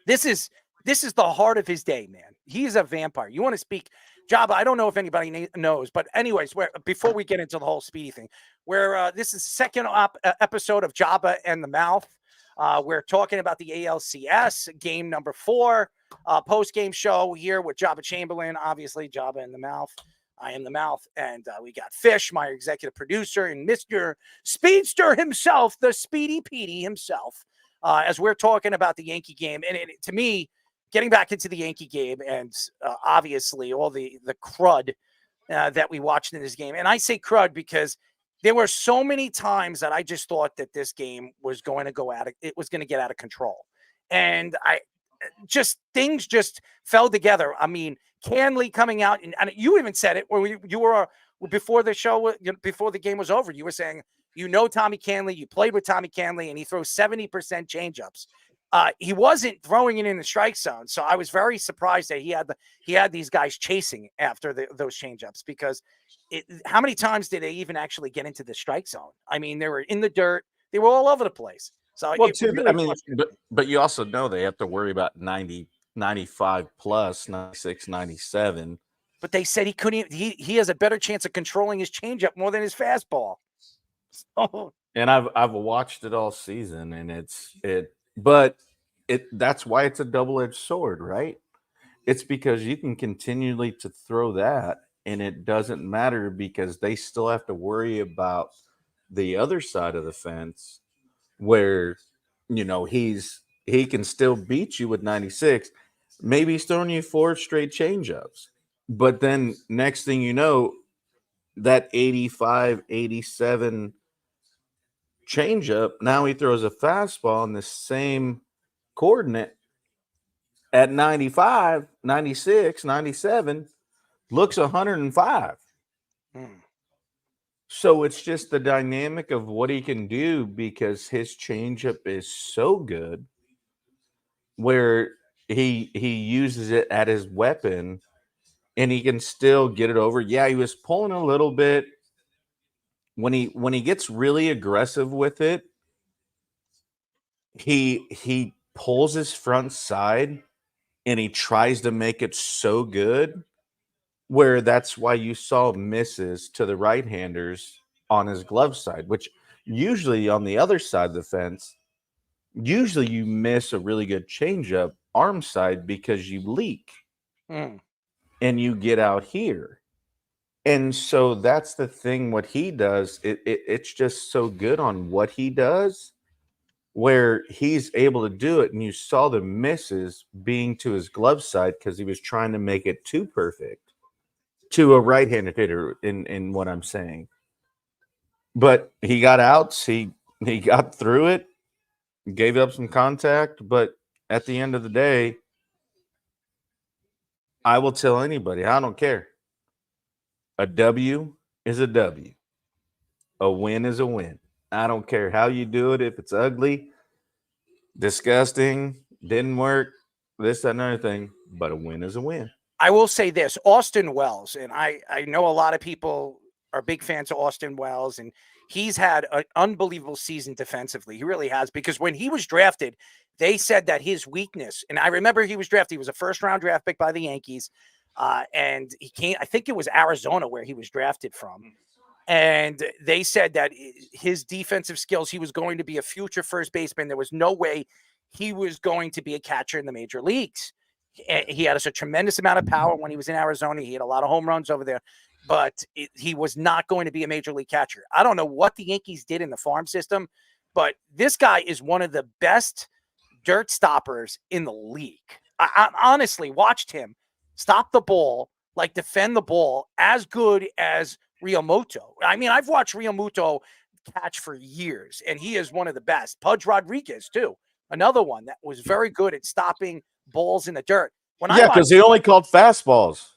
This is the heart of his day, man. He is a vampire. You want to speak, Joba? I don't know if anybody knows, but anyways, before we get into the whole Speedy thing, this is the second episode of Joba and the Mouth. We're talking about the ALCS game number 4, post-game show here with Joba Chamberlain, obviously Joba and the Mouth. I am the Mouth, and we got Fish, my executive producer, and Mr. Speedster himself, the Speedy Petey himself, as we're talking about the Yankee game. And to me, getting back into the Yankee game and obviously all the crud that we watched in this game. And I say crud because there were so many times that I just thought that this game was going to get out of control. And things just fell together. I mean, Canley coming out, and you even said it when you were before the show, before the game was over. You were saying, Tommy Canley, you played with Tommy Canley, and he throws 70% changeups. He wasn't throwing it in the strike zone, so I was very surprised that he had these guys chasing after those changeups, because how many times did they even actually get into the strike zone? I mean, they were in the dirt, they were all over the place. So but you also know they have to worry about 90, 95 plus, 96, 97. But they said he couldn't. He has a better chance of controlling his changeup more than his fastball. So. And I've watched it all season, and but that's why it's a double-edged sword, right? It's because you can continually to throw that, and it doesn't matter because they still have to worry about the other side of the fence, where he can still beat you with 96. Maybe he's throwing you 4 straight changeups, but then next thing you know, that 85, 87 changeup, now he throws a fastball in the same coordinate at 95, 96, 97, looks 105. So it's just the dynamic of what he can do, because his changeup is so good where he uses it at his weapon, and he can still get it over. Yeah, he was pulling a little bit. When he gets really aggressive with it, he pulls his front side and he tries to make it so good, where that's why you saw misses to the right-handers on his glove side, which usually on the other side of the fence, usually you miss a really good changeup arm side because you leak and you get out here. And so that's the thing, what he does, it's just so good on what he does, where he's able to do it. And you saw the misses being to his glove side because he was trying to make it too perfect to a right-handed hitter in what I'm saying. But he got outs. He got through it, gave up some contact. But at the end of the day, I will tell anybody, I don't care. A W is a W. A win is a win. I don't care how you do it. If it's ugly, disgusting, didn't work, this, that, and another thing, but a win is a win. I will say this, Austin Wells, and I know a lot of people are big fans of Austin Wells, and he's had an unbelievable season defensively. He really has, because when he was drafted, they said that his weakness, and I remember he was drafted, he was a first-round draft pick by the Yankees, and he came, I think it was Arizona where he was drafted from. And they said that his defensive skills, he was going to be a future first baseman. There was no way he was going to be a catcher in the major leagues. He had a tremendous amount of power when he was in Arizona. He had a lot of home runs over there, but he was not going to be a major league catcher. I don't know what the Yankees did in the farm system, but this guy is one of the best dirt stoppers in the league. I honestly watched him stop the ball, like defend the ball, as good as Realmuto. I mean, I've watched Realmuto catch for years, and he is one of the best. Pudge Rodriguez, too, another one that was very good at stopping balls in the dirt. Yeah, because he only called fastballs.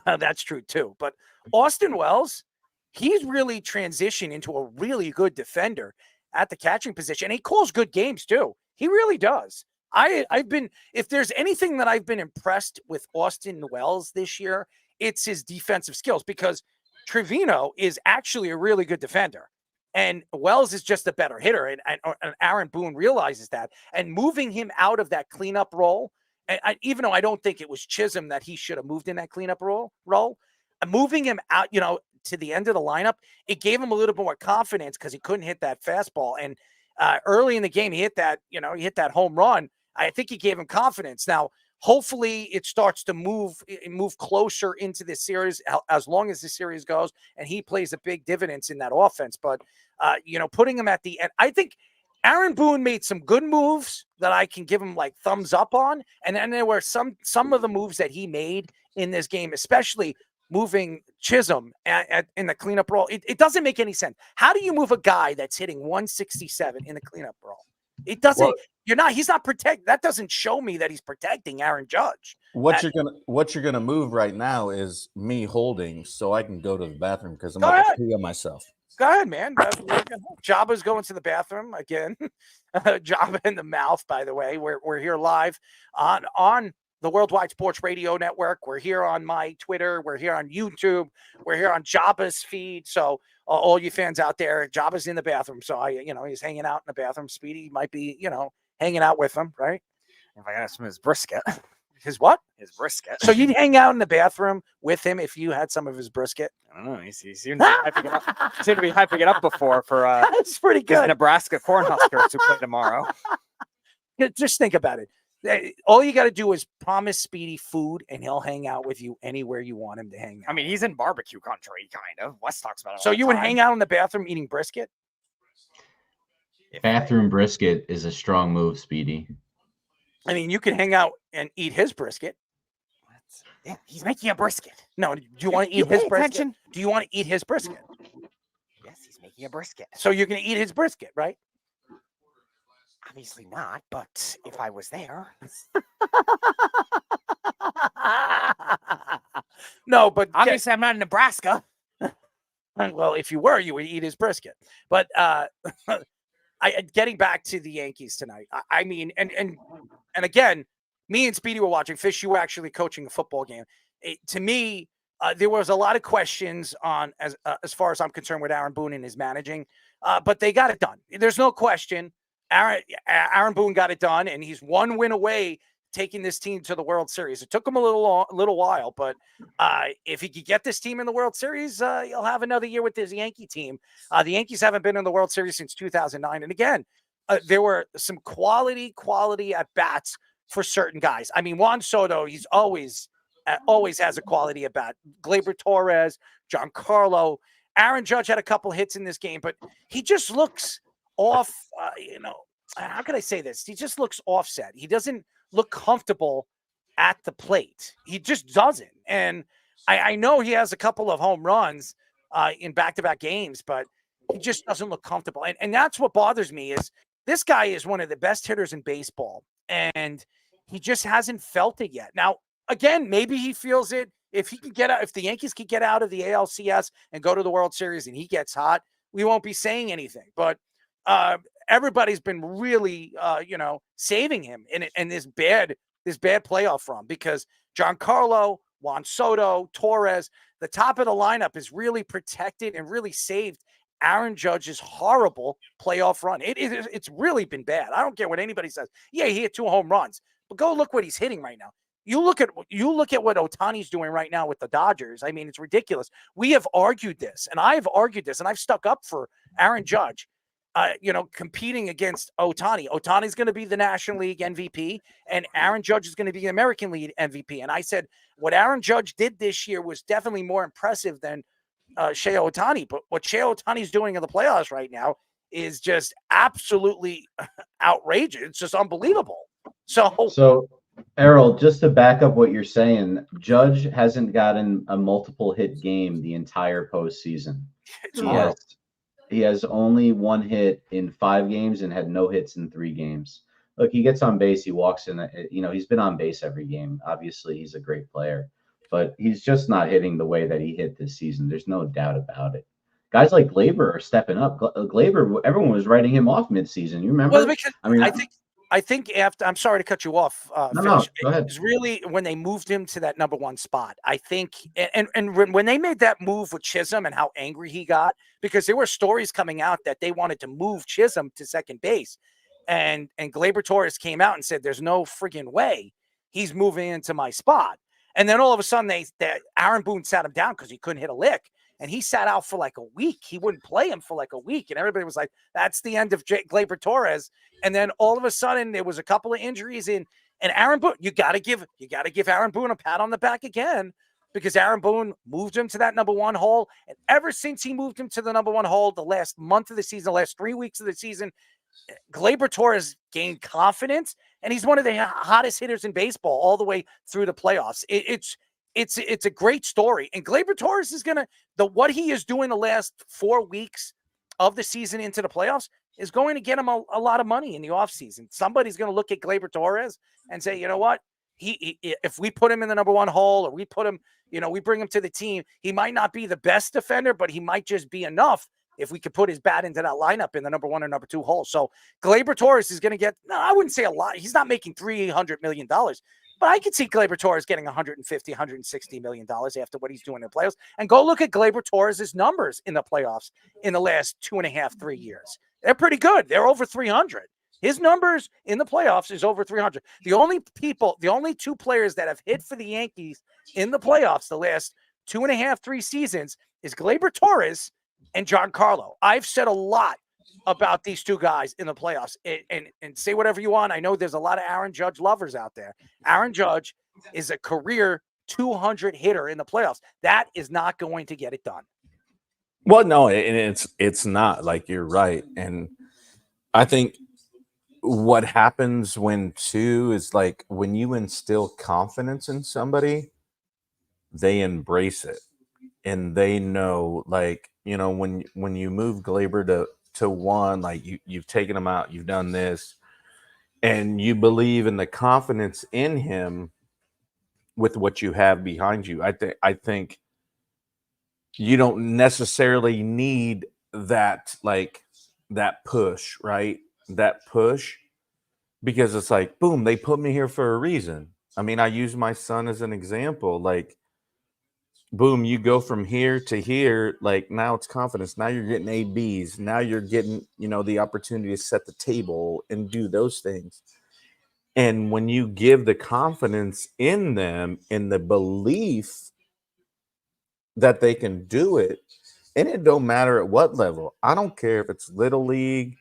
That's true, too. But Austin Wells, he's really transitioned into a really good defender at the catching position. And he calls good games, too. He really does. I've been, if there's anything that I've been impressed with Austin Wells this year, it's his defensive skills, because Trevino is actually a really good defender, and Wells is just a better hitter. And Aaron Boone realizes that, and moving him out of that cleanup role, and even though I don't think it was Chisholm that he should have moved in that cleanup role, moving him out, to the end of the lineup, it gave him a little bit more confidence, because he couldn't hit that fastball. And early in the game, he hit that home run. I think he gave him confidence. Now, hopefully it starts to move closer into this series as long as the series goes, and he plays a big dividends in that offense. But, putting him at the end, I think Aaron Boone made some good moves that I can give him like thumbs up on. And then there were some of the moves that he made in this game, especially moving Chisholm in the cleanup role. It doesn't make any sense. How do you move a guy that's hitting 167 in the cleanup role? It doesn't. He's not protect. That doesn't show me that he's protecting Aaron Judge. What you're gonna move right now is me holding, so I can go to the bathroom, because I'm going to pee on myself. Go ahead, man. Joba's going to the bathroom again. Joba in the mouth, by the way. We're here live on the Worldwide Sports Radio Network. We're here on my Twitter. We're here on YouTube. We're here on Joba's feed. So all you fans out there, Joba's in the bathroom. So he's hanging out in the bathroom. Speedy might be, hanging out with him, right? If I asked him his brisket. His what? His brisket. So you'd hang out in the bathroom with him if you had some of his brisket? I don't know. He seemed to be hyping it up before for that's pretty good. Nebraska Cornhuskers who play tomorrow. Just think about it. All you got to do is promise Speedy food, and he'll hang out with you anywhere you want him to hang out. I mean, he's in barbecue country, kind of. Wes talks about it. So you would hang out in the bathroom eating brisket? Bathroom brisket is a strong move, Speedy. I mean, you can hang out and eat his brisket. Yeah, he's making a brisket. No, do you want to eat his brisket? Attention? Do you want to eat his brisket? Yes, he's making a brisket. So you're going to eat his brisket, right? Obviously not, but if I was there. No, but obviously I'm not in Nebraska. Well, if you were, you would eat his brisket. But getting back to the Yankees tonight, I mean, and again, me and Speedy were watching. Fish, you were actually coaching a football game. To me, there was a lot of questions on as far as I'm concerned with Aaron Boone and his managing, but they got it done. There's no question. Aaron Boone got it done, and he's one win away taking this team to the World Series. It took him a little while, but if he could get this team in the World Series, he'll have another year with his Yankee team. The Yankees haven't been in the World Series since 2009. And again, there were some quality at bats for certain guys. I mean, Juan Soto, he's always has a quality at bat. Gleyber Torres, Giancarlo, Aaron Judge had a couple hits in this game, but he just looks off. How can I say this? He just looks offset. He doesn't look comfortable at the plate. He just doesn't. And I know he has a couple of home runs in back-to-back games, but he just doesn't look comfortable. And that's what bothers me is this guy is one of the best hitters in baseball, and he just hasn't felt it yet. Now, again, maybe he feels it. If he can get out, if the Yankees can get out of the ALCS and go to the World Series and he gets hot, we won't be saying anything. But everybody's been really, saving him in this bad playoff run, because Giancarlo, Juan Soto, Torres, the top of the lineup is really protected and really saved Aaron Judge's horrible playoff run. It's really been bad. I don't care what anybody says. Yeah, he hit 2 home runs, but go look what he's hitting right now. You look at what Ohtani's doing right now with the Dodgers. I mean, it's ridiculous. We have argued this, and I've argued this, and I've stuck up for Aaron Judge, competing against Ohtani. Ohtani's going to be the National League MVP, and Aaron Judge is going to be the American League MVP. And I said what Aaron Judge did this year was definitely more impressive than Shohei Ohtani. But what Shohei Ohtani's doing in the playoffs right now is just absolutely outrageous. It's just unbelievable. So Errol, just to back up what you're saying, Judge hasn't gotten a multiple hit game the entire postseason. He has only 1 hit in 5 games and had no hits in 3 games. Look, he gets on base. He walks in. He's been on base every game. Obviously, he's a great player, but he's just not hitting the way that he hit this season. There's no doubt about it. Guys like Gleyber are stepping up. Gleyber, everyone was writing him off midseason. You remember? Well, because I think after, I'm sorry to cut you off. No, go ahead. It was really when they moved him to that number 1 spot. I think, and when they made that move with Chisholm and how angry he got, because there were stories coming out that they wanted to move Chisholm to second base, and Gleyber Torres came out and said, "There's no friggin' way he's moving into my spot." And then all of a sudden, Aaron Boone sat him down because he couldn't hit a lick. And he sat out for like a week. He wouldn't play him for like a week. And everybody was like, that's the end of Gleyber Torres. And then all of a sudden there was a couple of injuries and Aaron Boone, you got to give Aaron Boone a pat on the back again, because Aaron Boone moved him to that number 1 hole. And ever since he moved him to the number 1 hole, the last month of the season, the last 3 weeks of the season, Gleyber Torres gained confidence, and he's one of the hottest hitters in baseball all the way through the playoffs. It's a great story. And Gleyber Torres is what he is doing the last 4 weeks of the season into the playoffs is going to get him a lot of money in the offseason. Somebody's going to look at Gleyber Torres and say, you know what? If we put him in the number 1 hole, or we put him, we bring him to the team, he might not be the best defender, but he might just be enough if we could put his bat into that lineup in the number 1 or number 2 hole. So Gleyber Torres is going to get, no, I wouldn't say a lot. He's not making $300 million. But I could see Gleyber Torres getting $150, $160 million after what he's doing in the playoffs. And go look at Gleyber Torres' numbers in the playoffs in the last 2.5, 3 years. They're pretty good. They're over 300. His numbers in the playoffs is over 300. The only 2 players that have hit for the Yankees in the playoffs the last 2.5, 3 seasons is Gleyber Torres and Giancarlo. I've said a lot about these 2 guys in the playoffs, and say whatever you want. I know there's a lot of Aaron Judge lovers out there. Aaron Judge is a career 200 hitter in the playoffs. That is not going to get it done. Well, no, and it's not. Like, you're right. And I think what happens is like when you instill confidence in somebody, they embrace it. And they know, like, when you move Gleyber to 1, like you've taken him out, you've done this, and you believe in the confidence in him with what you have behind you. I think you don't necessarily need that push, right? That push, because it's like, boom, they put me here for a reason. I mean, I use my son as an example. Like, boom, you go from here to here. Like, now it's confidence. Now you're getting ABs. Now you're getting, the opportunity to set the table and do those things. And when you give the confidence in them, in the belief that they can do it, and it don't matter at what level. I don't care if it's little league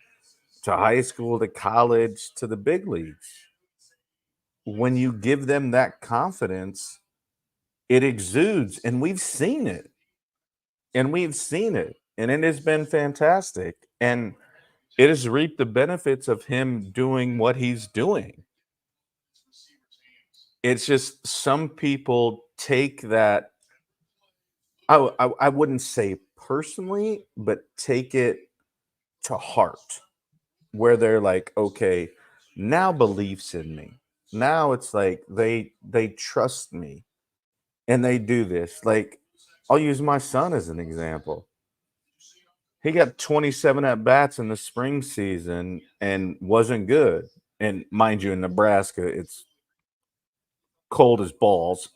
to high school to college to the big leagues. When you give them that confidence, it exudes, and we've seen it. And it has been fantastic. And it has reaped the benefits of him doing what he's doing. It's just some people take that, I wouldn't say personally, but take it to heart, where they're like, okay, now beliefs in me. now it's like they trust me and they do this. Like, I'll use my son as an example. He got 27 at bats in the spring season and wasn't good. And mind you, in Nebraska, it's cold as balls.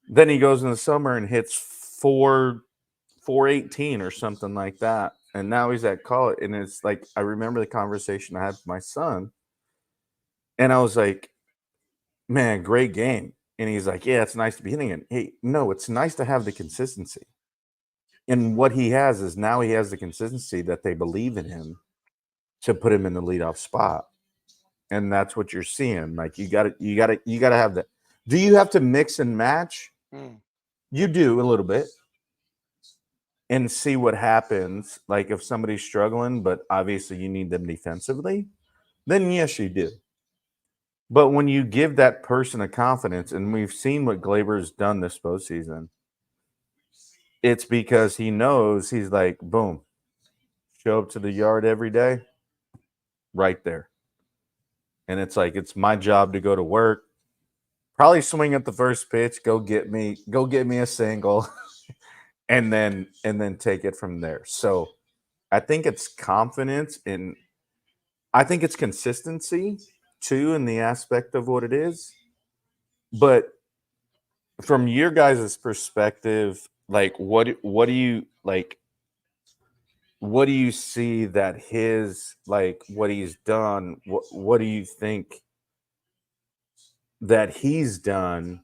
Then he goes in the summer and hits 418 or something like that. And now he's at college. And it's like, I remember the conversation I had with my son. And I was like, man, great game. And he's like, yeah, it's nice to be hitting it. Hey, no, it's nice to have the consistency. And what he has is now he has the consistency that they believe in him to put him in the leadoff spot. And that's what you're seeing. Like, you gotta have that. Do you have to mix and match? You do a little bit. And see what happens. Like, if somebody's struggling, but obviously you need them defensively, then yes, you do. But when you give that person a confidence, and we've seen what Gleyber's done this postseason, it's because he knows, he's like, boom, show up to the yard every day, right there. And it's like, it's my job to go to work, probably swing at the first pitch, go get me a single, and then take it from there. So I think it's confidence, and I think it's consistency too, in the aspect of what it is. But from your guys' perspective, like, what do you like? What do you see that his, like, what he's done? What do you think that he's done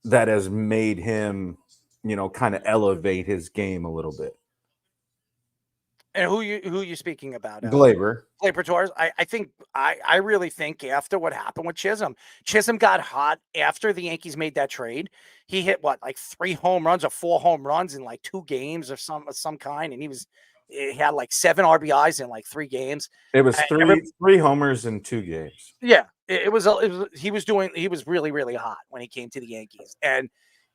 that has made him, kind of elevate his game a little bit? And who you speaking about? Gleyber Torres. I really think after what happened with Chisholm got hot after the Yankees made that trade. He hit like 3 home runs or 4 home runs in like 2 games or some kind, and he had like 7 RBIs in like 3 games. It was three homers in 2 games. Yeah, he was really, really hot when he came to the Yankees, and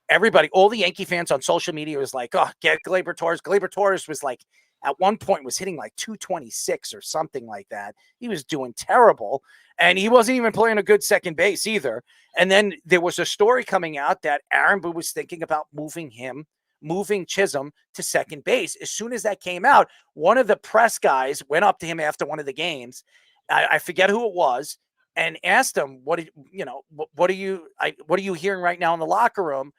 everybody, all the Yankee fans on social media was like, "Oh, get Gleyber Torres." Gleyber Torres was like, at one point, was hitting like 226 or something like that. He was doing terrible, and he wasn't even playing a good second base either. And then there was a story coming out that Aaron Boone was thinking about moving Chisholm to second base. As soon as that came out, one of the press guys went up to him after one of the games. I forget who it was, and asked him, "What are you hearing right now in the locker room?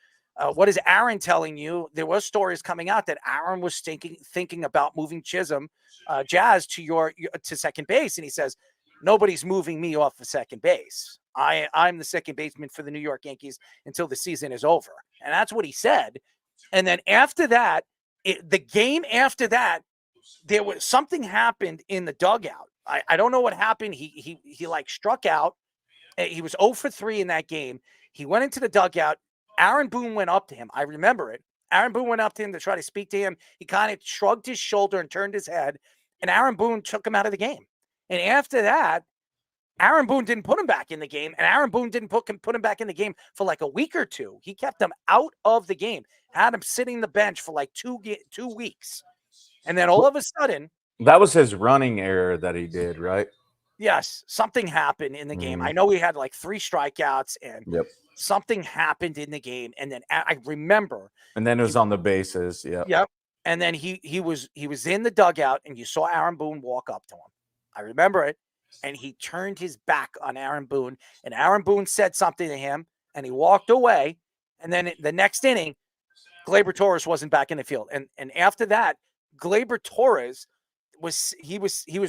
What is Aaron telling you?" There was stories coming out that Aaron was thinking about moving Chisholm, Jazz, to second base, and he says, "Nobody's moving me off of second base. I'm the second baseman for the New York Yankees until the season is over," and that's what he said. And then after that, the game after that, there was something happened in the dugout. I don't know what happened. He like struck out. He was 0 for 3 in that game. He went into the dugout. Aaron Boone went up to him. I remember it. Aaron Boone went up to him to try to speak to him. He kind of shrugged his shoulder and turned his head, and Aaron Boone took him out of the game. And after that, Aaron Boone didn't put him back in the game, and Aaron Boone didn't put him back in the game for like a week or 2. He kept him out of the game, had him sitting the bench for like 2 weeks. And then all of a sudden, that was his running error that he did, right? Yes, something happened in the game. I know he had like 3 strikeouts, and something happened in the game. And then I remember. And then it was on the bases. Yep. And then he was in the dugout, and you saw Aaron Boone walk up to him. I remember it. And he turned his back on Aaron Boone, and Aaron Boone said something to him, and he walked away. And then the next inning, Gleyber Torres wasn't back in the field. And after that, Gleyber Torres was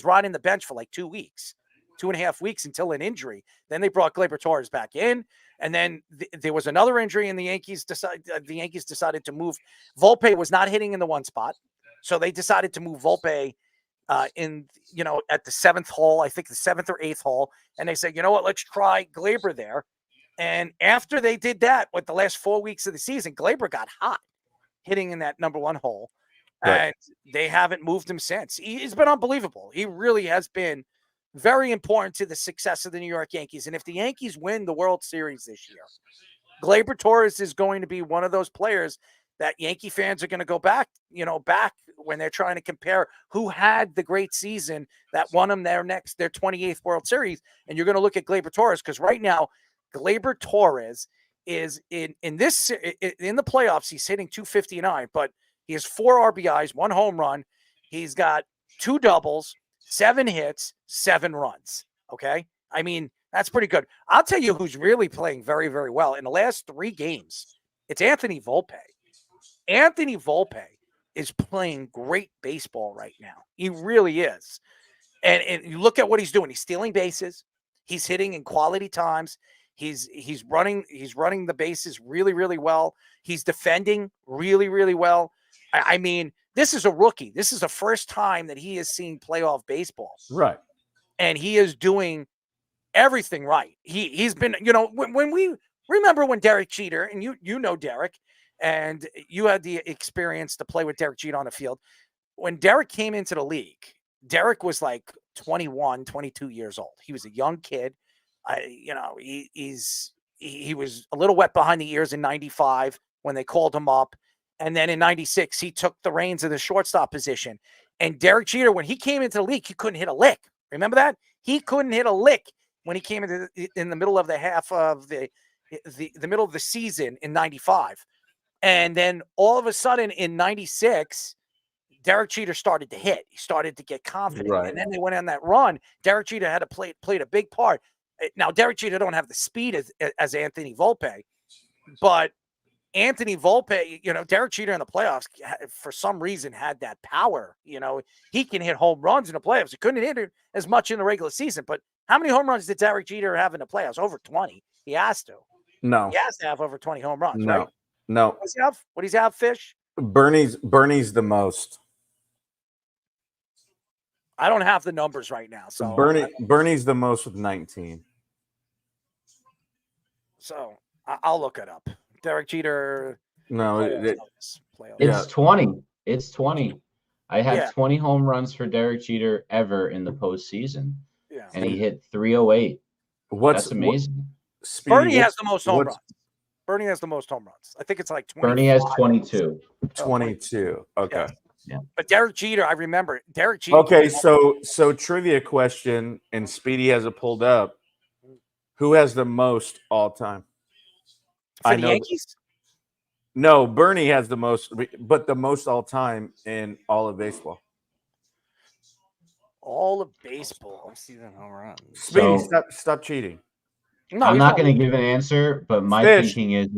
riding the bench for like 2 weeks, 2.5 weeks, until an injury. Then they brought Gleyber Torres back in, and then there was another injury, and the Yankees decided to move. Volpe was not hitting in the 1 spot, so they decided to move Volpe at the 7th hole, I think the 7th or 8th hole, and they said, you know what, let's try Gleyber there. And after they did that, with the last 4 weeks of the season, Gleyber got hot hitting in that number 1 hole. Right. And they haven't moved him since. He's been unbelievable. He really has been very important to the success of the New York Yankees. And if the Yankees win the World Series this year, Gleyber Torres is going to be one of those players that Yankee fans are going to go back, back when they're trying to compare who had the great season that won them their 28th World Series. And you're going to look at Gleyber Torres, because right now, Gleyber Torres is in the playoffs. He's hitting .259, but he has 4 RBIs, 1 home run. He's got 2 doubles, 7 hits, 7 runs. Okay. I mean, that's pretty good. I'll tell you who's really playing very, very well in the last 3 games. It's Anthony Volpe. Anthony Volpe is playing great baseball right now. He really is. And you look at what he's doing. He's stealing bases. He's hitting in quality times. He's running the bases really, really well. He's defending really, really well. I mean, this is a rookie. This is the first time that he is seeing playoff baseball. Right. And he is doing everything right. He's been, when we remember when Derek Jeter, and you know Derek, and you had the experience to play with Derek Jeter on the field. When Derek came into the league, Derek was like 21, 22 years old. He was a young kid. He was a little wet behind the ears in 95 when they called him up. And then in 96, he took the reins of the shortstop position. And Derek Jeter, when he came into the league, he couldn't hit a lick. Remember that? He couldn't hit a lick when he came in the middle of the half of the middle of the season in 95. And then all of a sudden in 96, Derek Jeter started to hit. He started to get confident. Right. And then they went on that run. Derek Jeter had to played a big part. Now, Derek Jeter don't have the speed as Anthony Volpe, but Anthony Volpe, Derek Jeter in the playoffs, for some reason, had that power. He can hit home runs in the playoffs. He couldn't hit it as much in the regular season, but how many home runs did Derek Jeter have in the playoffs? Over 20. He has to. No. He has to have over 20 home runs, No. right? No. What does he have, Fish? Bernie's the most. I don't have the numbers right now. So Bernie's the most with 19. So I'll look it up. Derek Jeter. No, It's 20. It's 20. I have 20 home runs for Derek Jeter ever in the postseason. Yeah. And he hit 308. That's amazing. Bernie has the most home runs. Bernie has the most home runs. I think it's like 20. Bernie has 22. 22. Okay. Yeah. But Derek Jeter, I remember Derek Jeter. Okay, so trivia question, and Speedy has it pulled up. Who has the most all time? For the Yankees? No, Bernie has the most, but the most all time in all of baseball. All of baseball. Season home runs. Speedy, stop cheating. No, I'm not going to give an answer, but my thinking is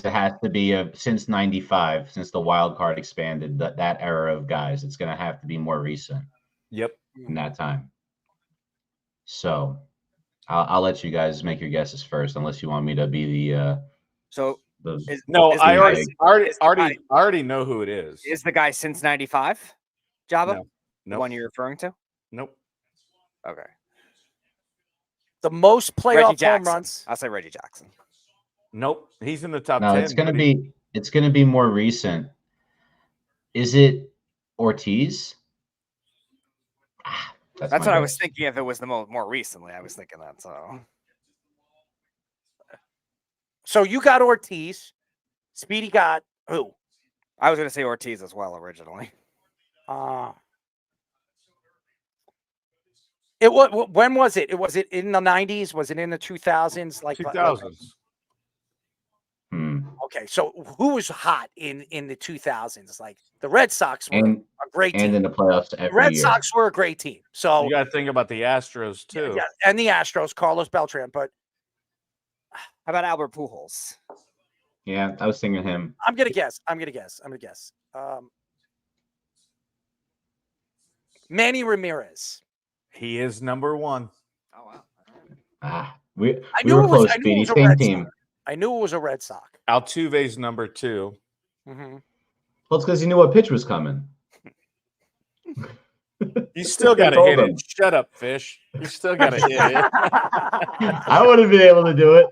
it has to be since 95, since the wild card expanded, that era of guys. It's going to have to be more recent. Yep. In that time. So I'll let you guys make your guesses first, unless you want me to be the. I already know who it is. Is the guy since 95? Joba? No. The one you're referring to? Nope. Okay. The most playoff home runs. I'll say Reggie Jackson. Nope. He's in the top 10. It's gonna be more recent. Is it Ortiz? That's what I was thinking. If it was the more recently, I was thinking that. So you got Ortiz. Speedy got who? I was going to say Ortiz as well originally. When was it? Was it in the 90s? Was it in the 2000s? Like 2000s. Okay, so who was hot in the 2000s? Like the Red Sox were a great team. And in the playoffs every the Red year. Sox were a great team. So you got to think about the Astros too. Yeah, and the Astros, Carlos Beltran. But how about Albert Pujols? Yeah, I was thinking him. I'm gonna guess. Manny Ramirez. He is number 1. Oh wow. We were close, Speedy. Same team. I knew it was a Red Sox. Altuve's number 2. Mm-hmm. Well, it's because he knew what pitch was coming. You still got to hit it. Shut up, Fish. You still got to hit it. I would have been able to do it.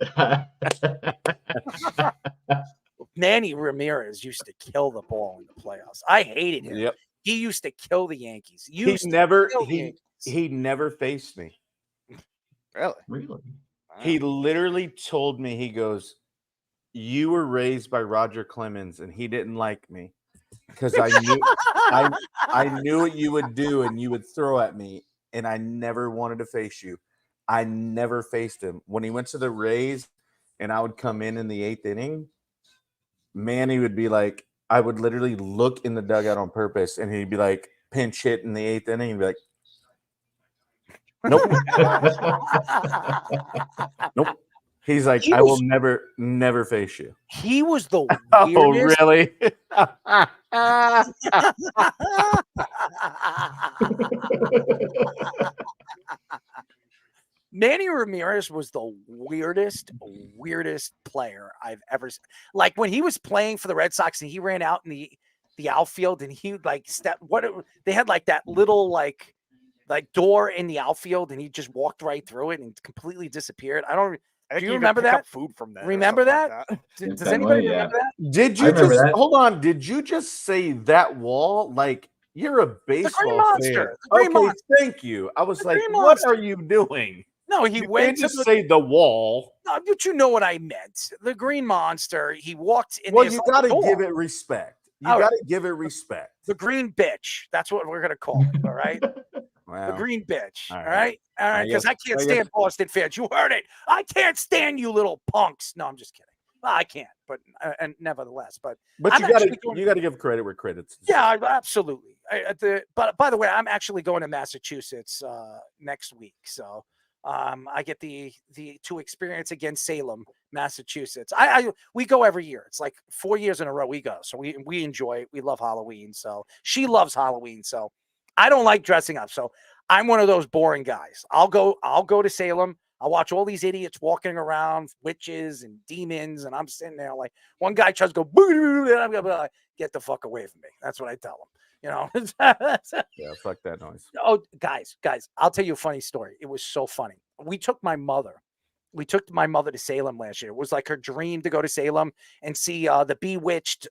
Manny Ramirez used to kill the ball in the playoffs. I hated him. Yep. He used to kill the Yankees. He never faced me. Really? Really? He literally told me, he goes, you were raised by Roger Clemens, and he didn't like me because I knew what you would do, and you would throw at me, and I never wanted to face you. I never faced him. When he went to the Rays, and I would come in the 8th inning, Manny would be like, I would literally look in the dugout on purpose, and he'd be like, pinch hit in the 8th inning, and be like, nope. Nope. He's like, I will never face you. He was the Oh, weirdest. really? Manny Ramirez was the weirdest player I've ever seen. Like when he was playing for the Red Sox and he ran out in the outfield and he like they had like that little like door in the outfield and he just walked right through it and completely disappeared. Do you remember that? Food from that. Remember that? Does anybody remember that? Did you just hold on? Did you just say that wall? Like you're a baseball Green Monster. fan. The Green Okay, Monster. thank you. I was The like, Green what Monster. are you doing? No, he You went can't to just the, say the wall. no, but you know what I meant. The Green Monster. He walked in. Well, there's you like got a to door. give it respect. You All got right. to give it respect. The green bitch. That's what we're gonna call it. All right. The Well, green bitch. all All right. right. All right. Because I can't stand Boston fans. You heard it. I can't stand you little punks. No, I'm just kidding. Well, I can't, but and nevertheless, but I'm you got actually going- to give credit where credit's due. yeah, absolutely. But by the way, I'm actually going to Massachusetts next week, so I get the to experience against Salem, Massachusetts. We go every year. It's like 4 years in a row we go, so we enjoy it. We love Halloween, so she loves Halloween. So I don't like dressing up, so I'm one of those boring guys. I'll go to Salem. I'll watch all these idiots walking around, witches and demons, and I'm sitting there like one guy tries to go, boo, and I'm gonna be like, get the fuck away from me. That's what I tell him. You know. Yeah, fuck that noise. Oh, guys, I'll tell you a funny story. It was so funny. We took my mother to Salem last year. It was like her dream to go to Salem and see the Bewitched,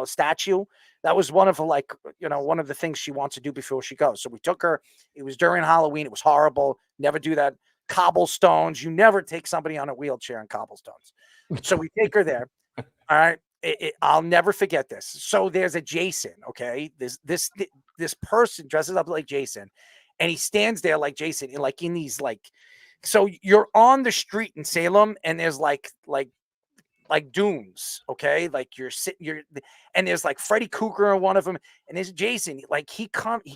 statue. That was one of the things she wants to do before she goes. So we took her. It was during Halloween. It was horrible. Never do that. Cobblestones. You never take somebody on a wheelchair in cobblestones. So we take her there. All right. I'll never forget this. So there's a Jason. Okay. This person dresses up like Jason, and he stands there like Jason, in these so you're on the street in Salem, and there's like dunes, okay? Like and there's like Freddy Krueger in one of them, and there's Jason. Like he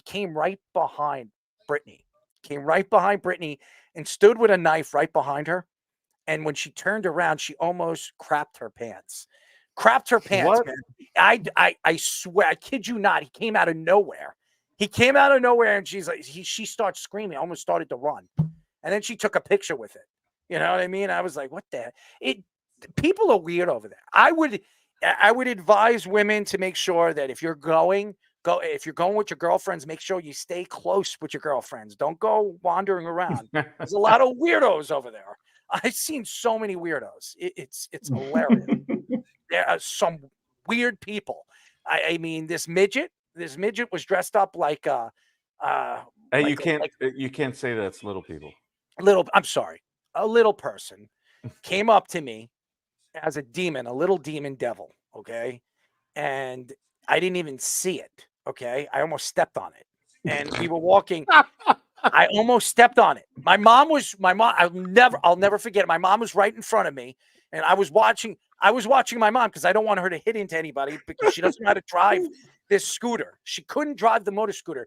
came right behind Brittany, and stood with a knife right behind her. And when she turned around, she almost crapped her pants. What? Man. I swear, I kid you not. He came out of nowhere. And she's like, she starts screaming. I almost started to run. And then she took a picture with it. You know what I mean? I was like, what the heck? People are weird over there. I would advise women to make sure that if you're going with your girlfriends, make sure you stay close with your girlfriends. Don't go wandering around. There's a lot of weirdos over there. I've seen so many weirdos. It's hilarious. There are some weird people. I mean, this midget was dressed up like Hey, you can't say that's little people. I'm sorry. A little person came up to me as a demon, a little demon devil. Okay. And I didn't even see it. Okay. I almost stepped on it. And we were walking. I almost stepped on it. My mom, I'll never forget it. My mom was right in front of me, and I was watching my mom because I don't want her to hit into anybody because she doesn't know how to drive this scooter. She couldn't drive the motor scooter.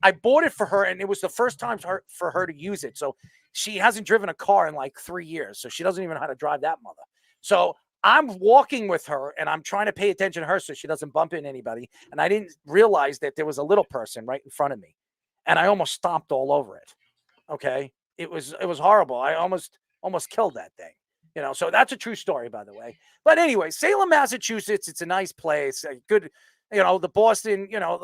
I bought it for her, and it was the first time for her to use it. So she hasn't driven a car in like 3 years. So she doesn't even know how to drive that mother. So I'm walking with her, and I'm trying to pay attention to her so she doesn't bump into anybody. And I didn't realize that there was a little person right in front of me, and I almost stomped all over it. Okay, it was horrible. I almost killed that thing. So that's a true story, by the way. But anyway, Salem, Massachusetts, it's a nice place. A good, the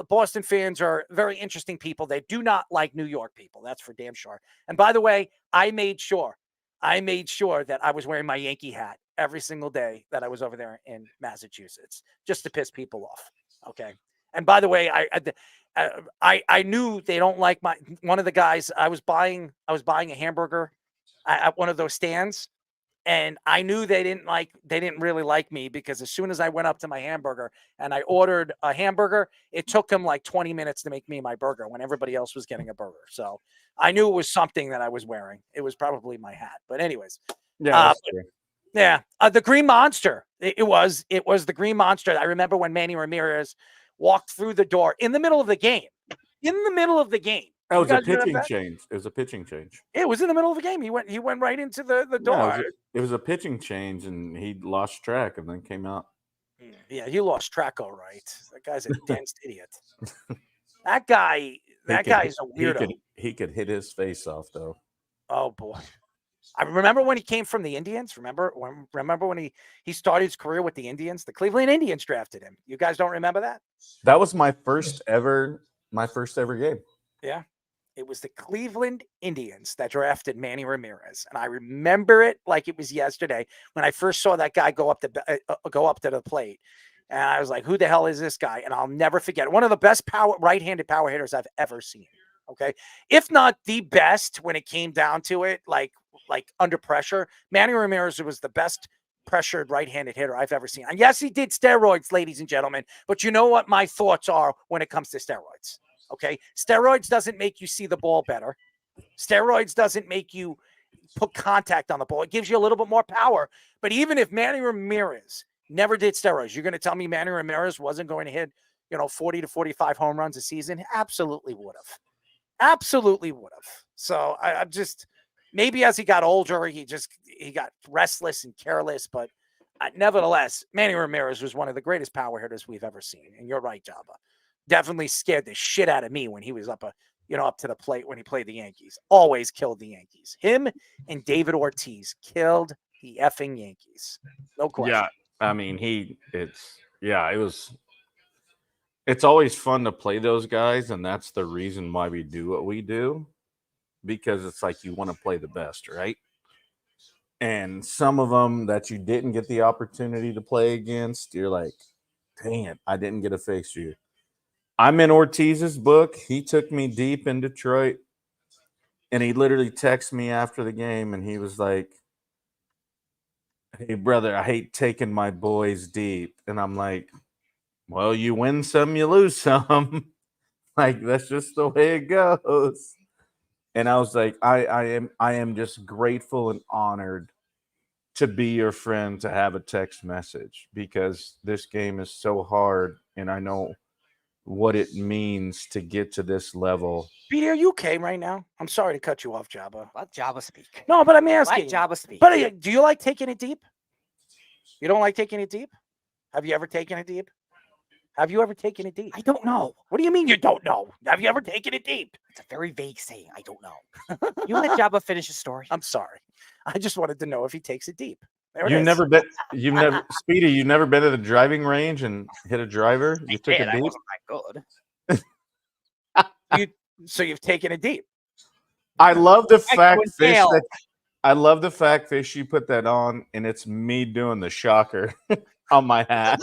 Boston fans are very interesting people. They do not like New York people. That's for damn sure. And by the way, I made sure that I was wearing my Yankee hat every single day that I was over there in Massachusetts, just to piss people off. Okay. And by the way, I knew they don't like one of the guys. I was buying a hamburger at one of those stands. And I knew they didn't really like me because as soon as I went up to my hamburger and I ordered a hamburger, it took them like 20 minutes to make me my burger when everybody else was getting a burger. So I knew it was something that I was wearing. It was probably my hat. But anyways, Yeah, that's true. yeah, the Green Monster. It was the Green Monster. I remember when Manny Ramirez walked through the door in the middle of the game. In the middle of the game. That was You a guys remember pitching that? change. It was a pitching change. It was in the middle of the game. He went right into the Yeah, door. it was a pitching change, and he lost track and then came out. Yeah, he lost track all right. That guy's a dense idiot. That guy's a weirdo. He could hit his face off though. Oh boy. I remember when he came from the Indians. Remember when he started his career with the Indians? The Cleveland Indians drafted him. You guys don't remember that? That was my first ever game. Yeah. It was the Cleveland Indians that drafted Manny Ramirez. And I remember it like it was yesterday when I first saw that guy go up to the plate. And I was like, who the hell is this guy? And I'll never forget it. One of the best right-handed power hitters I've ever seen. Okay. If not the best when it came down to it, like under pressure, Manny Ramirez was the best pressured right-handed hitter I've ever seen. And yes, he did steroids, ladies and gentlemen, but you know what my thoughts are when it comes to steroids. Okay. Steroids doesn't make you see the ball better. Steroids doesn't make you put contact on the ball. It gives you a little bit more power. But even if Manny Ramirez never did steroids, you're going to tell me Manny Ramirez wasn't going to hit, 40 to 45 home runs a season? Absolutely would have. Absolutely would have. So I'm just, maybe as he got older, he got restless and careless, but nevertheless, Manny Ramirez was one of the greatest power hitters we've ever seen. And you're right, Joba. Definitely scared the shit out of me when he was up to the plate when he played the Yankees. Always killed the Yankees. Him and David Ortiz killed the effing Yankees. No question. Yeah, I mean, it's always fun to play those guys, and that's the reason why we do what we do, because it's like you want to play the best, right? And some of them that you didn't get the opportunity to play against, you're like, dang it, I didn't get to face you. I'm in Ortiz's book. He took me deep in Detroit, and he literally texted me after the game, and he was like, hey, brother, I hate taking my boys deep. And I'm like, well, you win some, you lose some. Like, that's just the way it goes. And I was like, I am just grateful and honored to be your friend, to have a text message, because this game is so hard, and I know what it means to get to this level. Speedy, are you okay right now? I'm sorry to cut you off, Joba. Let Joba speak. No, but I'm asking. Let Joba speak. But do you like taking it deep? You don't like taking it deep? Have you ever taken it deep? Have you ever taken it deep? I don't know. What do you mean you don't know? Have you ever taken it deep? It's a very vague saying. I don't know. You let Joba finish his story. I'm sorry. I just wanted to know if he takes it deep. You've never been to the driving range and hit a driver? You took it I deep? wasn't that good. So you've taken it deep. I love the fact, Fish, you put that on, and it's me doing the shocker on my hat.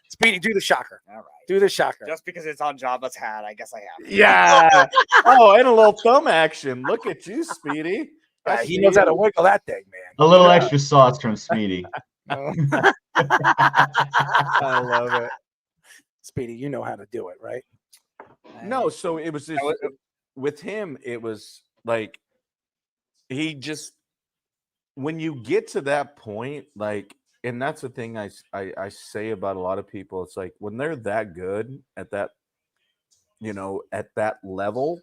Speedy, do the shocker. All right. Do the shocker. Just because it's on Joba's hat, I guess I have. Yeah. Oh, and a little thumb action. Look at you, Speedy. He knows how to wiggle that thing, man. A little extra sauce from Speedy. I love it. Speedy, you know how to do it, right? No, so it was just with him, it was like he just, when you get to that point, like, and that's the thing I say about a lot of people, it's like when they're that good at that, at that level,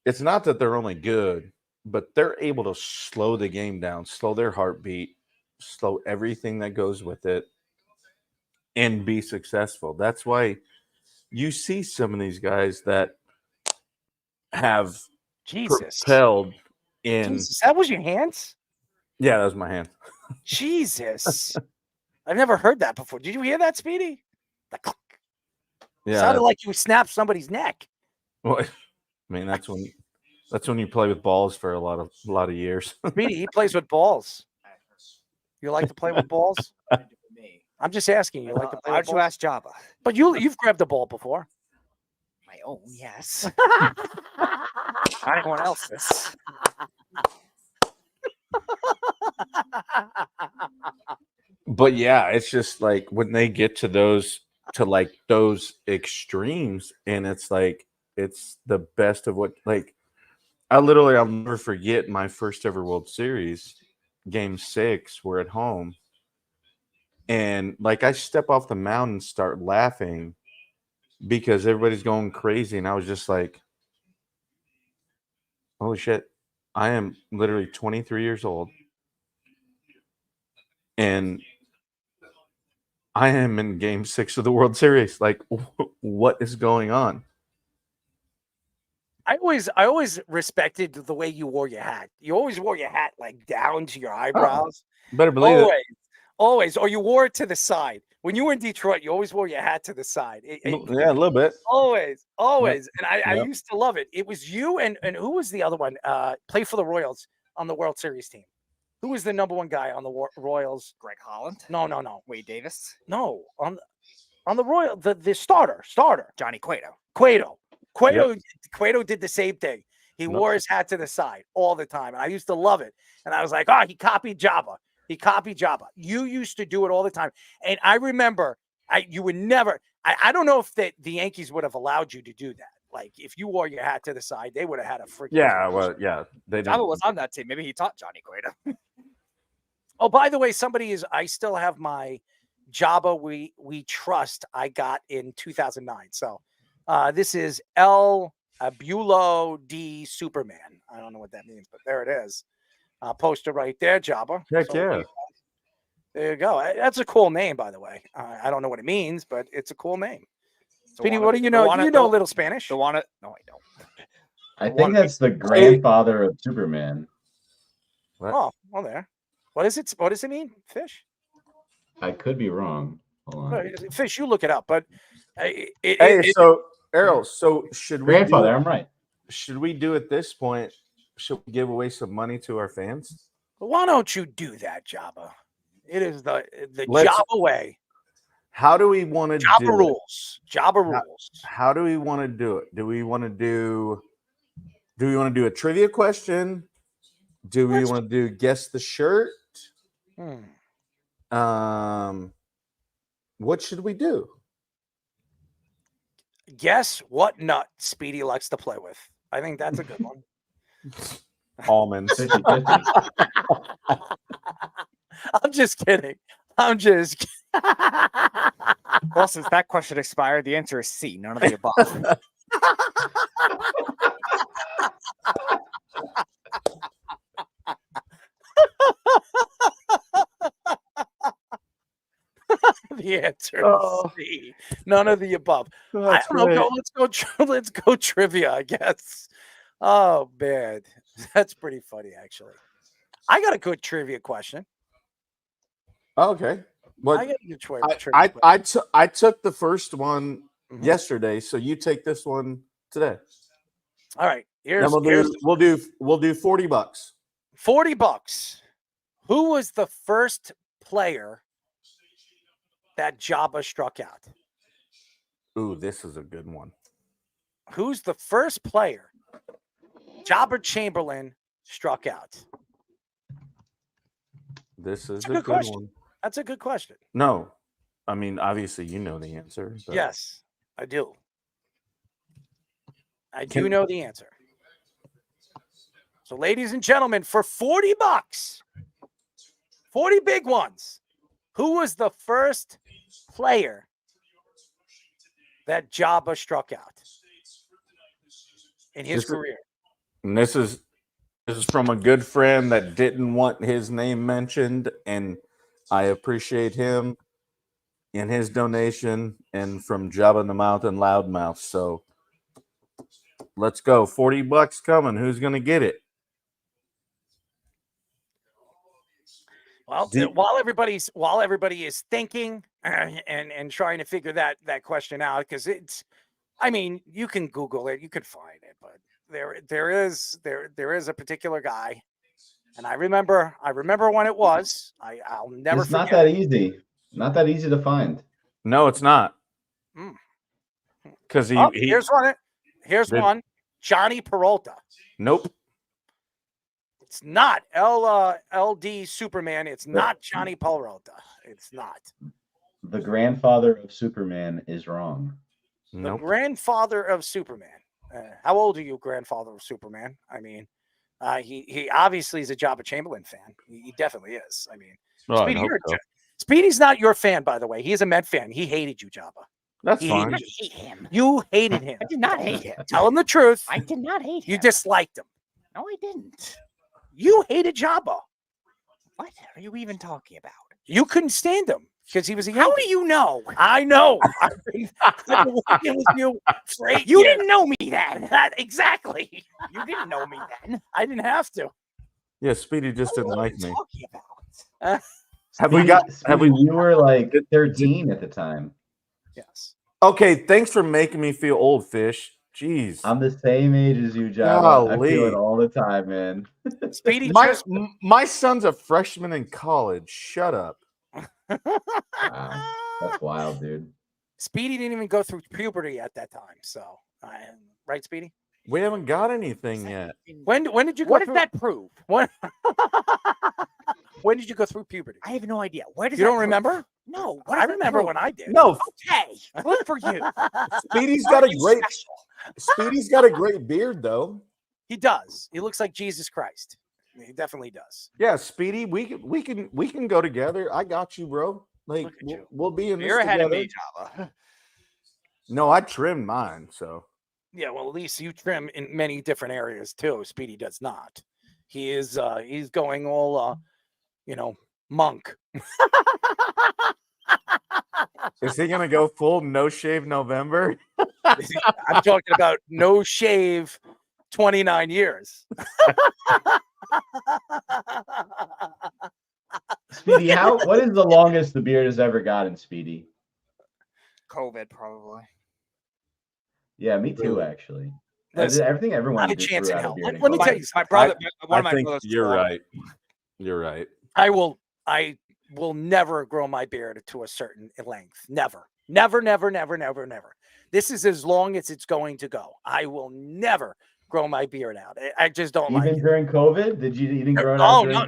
it's not that they're only good, but they're able to slow the game down, slow their heartbeat, slow everything that goes with it, and be successful. That's why you see some of these guys that have propelled in. Jesus, that was your hands? Yeah, that was my hand. Jesus. I've never heard that before. Did you hear that, Speedy? The click. Yeah. Sounded like you snapped somebody's neck. Well, I mean, that's when you play with balls for a lot of years. Speedy, he plays with balls. You like to play with balls? I'm just asking. You like to play Why'd with you balls? ask Joba? But you've grabbed a ball before. My own, yes. Not anyone else's. But yeah, it's just like when they get to those extremes, and it's like it's the best of what like I'll never forget my first ever World Series, Game 6. We're at home, and like I step off the mound and start laughing because everybody's going crazy, and I was just like, "Holy shit! I am literally 23 years old, and I am in Game 6 of the World Series. Like, what is going on?" I always respected the way you wore your hat. You always wore your hat like down to your eyebrows. Better believe it. Always. Or you wore it to the side. When you were in Detroit, you always wore your hat to the side. Yeah, a little bit. Always. And I Yep. used to love it. It was you and who was the other one? Play for the Royals on the World Series team. Who was the number one guy on the Royals? Greg Holland. No. Wade Davis. No. On the Royal, the starter. Johnny Cueto. Cueto did the same thing. He Yep. wore his hat to the side all the time. And I used to love it. And I was like, he copied Joba. You used to do it all the time. And I remember you would never, I don't know if the Yankees would have allowed you to do that. Like if you wore your hat to the side, they would have had a freaking. Yeah, well, yeah. They Java didn't. was on that team. Maybe he taught Johnny Cueto. Oh, by the way, I still have my Java We Trust I got in 2009. So this is El Abulo D Superman. I don't know what that means, but there it is. Poster right there, Java. Heck yeah. There you go. That's a cool name, by the way. I don't know what it means, but it's a cool name. Speedy, what do you know? You know a little Spanish. No, I don't. I think that's the grandfather of Superman. What? Oh, well, there. What is it? What does it mean? Fish? I could be wrong. Hold on. Fish, you look it up. But So Errol, so should we Grandfather, I'm right. Should we do at this point? Should we give away some money to our fans? why don't you do that, Jabba? It is the Let's- Jabba way. How do we want to do Jabba it? rules. Jabba rules. How do we want to do it? Do we want to do a trivia question? Do we want to do guess the shirt? What should we do? Guess what nut Speedy likes to play with. I think that's a good one. Almonds. 50-50. I'm just kidding. Well, since that question expired, the answer is C. None of the above. The answer Oh. is C. None of the above. That's I don't know. right. Let's go trivia, I guess. Oh man, that's pretty funny actually. I got a good trivia question. Okay. Well, I got a good trivia question. I took the first one Mhm. yesterday, so you take this one today. All right. Then Here's we'll do $40. $40. Who was the first player that Jabba struck out? Ooh, this is a good one. Who's the first player Joba Chamberlain struck out? This is That's a a good good question. one. That's a good question. No, I mean obviously you know the answer. but- Yes, I do. I do Can- know the answer. So, ladies and gentlemen, for $40, 40 big ones, who was the first player that Jabba struck out in his This is- career? And this is from a good friend that didn't want his name mentioned, and I appreciate him and his donation, and from Jabba the Mountain Loudmouth. So let's go. $40 coming. Who's gonna get it? Well, while everybody is thinking and trying to figure that question out, because it's, I mean, you can Google it, you could find it, but there is a particular guy, and I remember when it was. I'll never It's forget. not that easy. Not that easy to find. No, it's not. Mm. Because Here's one. Here's Did- one. Johnny Peralta. Nope. It's not LD Superman. It's not Johnny Peralta. It's not. The grandfather of Superman is wrong. The Nope. grandfather of Superman. How old are you, grandfather of Superman? I mean, he obviously is a Joba Chamberlain fan. He definitely is. I mean, Oh, I Speedy, hope so. Speedy's not your fan, by the way. He's a Met fan. He hated you, Jabba. That's He fine. hated you. You hated him. I did not hate him. Tell him the truth. I did not hate him. You disliked him. No, I didn't. You hated Jabba. What are you even talking about? You couldn't stand him because he was a Yankee. How do you know? I know. I've been working with you for 8 You years. didn't know me then. Exactly. You didn't know me then. I didn't have to. Yeah, Speedy just didn't What are like you me. talking about? Have we got? Have we? You were like 13 at the time. Yes. Okay, thanks for making me feel old, Fish. Jeez. I'm the same age as you, Java. I feel Golly. it all the time, man. Speedy just My son's a freshman in college. Shut up. Wow. That's wild, dude. Speedy didn't even go through puberty at that time. So, right, Speedy? We haven't got anything yet. When did you go What does through? that prove? When, when did you go through puberty? I have no idea. Where does You that don't prove? remember? No. What I does that remember prove? when I did. No, Okay. Good for you. Speedy's got a You great. special. Speedy's got a great beard, though. He does. He looks like Jesus Christ. He definitely does. Yeah, Speedy, we can go together. I got you, bro. Like Look at you. we'll be in this You're ahead of together. me, Java. No, I trimmed mine, so Yeah, well, at least you trim in many different areas too. Speedy does not. He is he's going all monk. is he gonna go full no shave November? I'm talking about no shave 29 years. Speedy, what is the longest the beard has ever gotten, Speedy? COVID, probably. Yeah, me too, actually. Listen, Everything everyone not a just chance grew in out a hell. beard in Let me COVID. tell you My brother, one I of my think brothers. you're right. You're right. I will never grow my beard to a certain length. Never. This is as long as it's going to go. I will never grow my beard out. I just don't like Even it. during COVID? You didn't grow it out during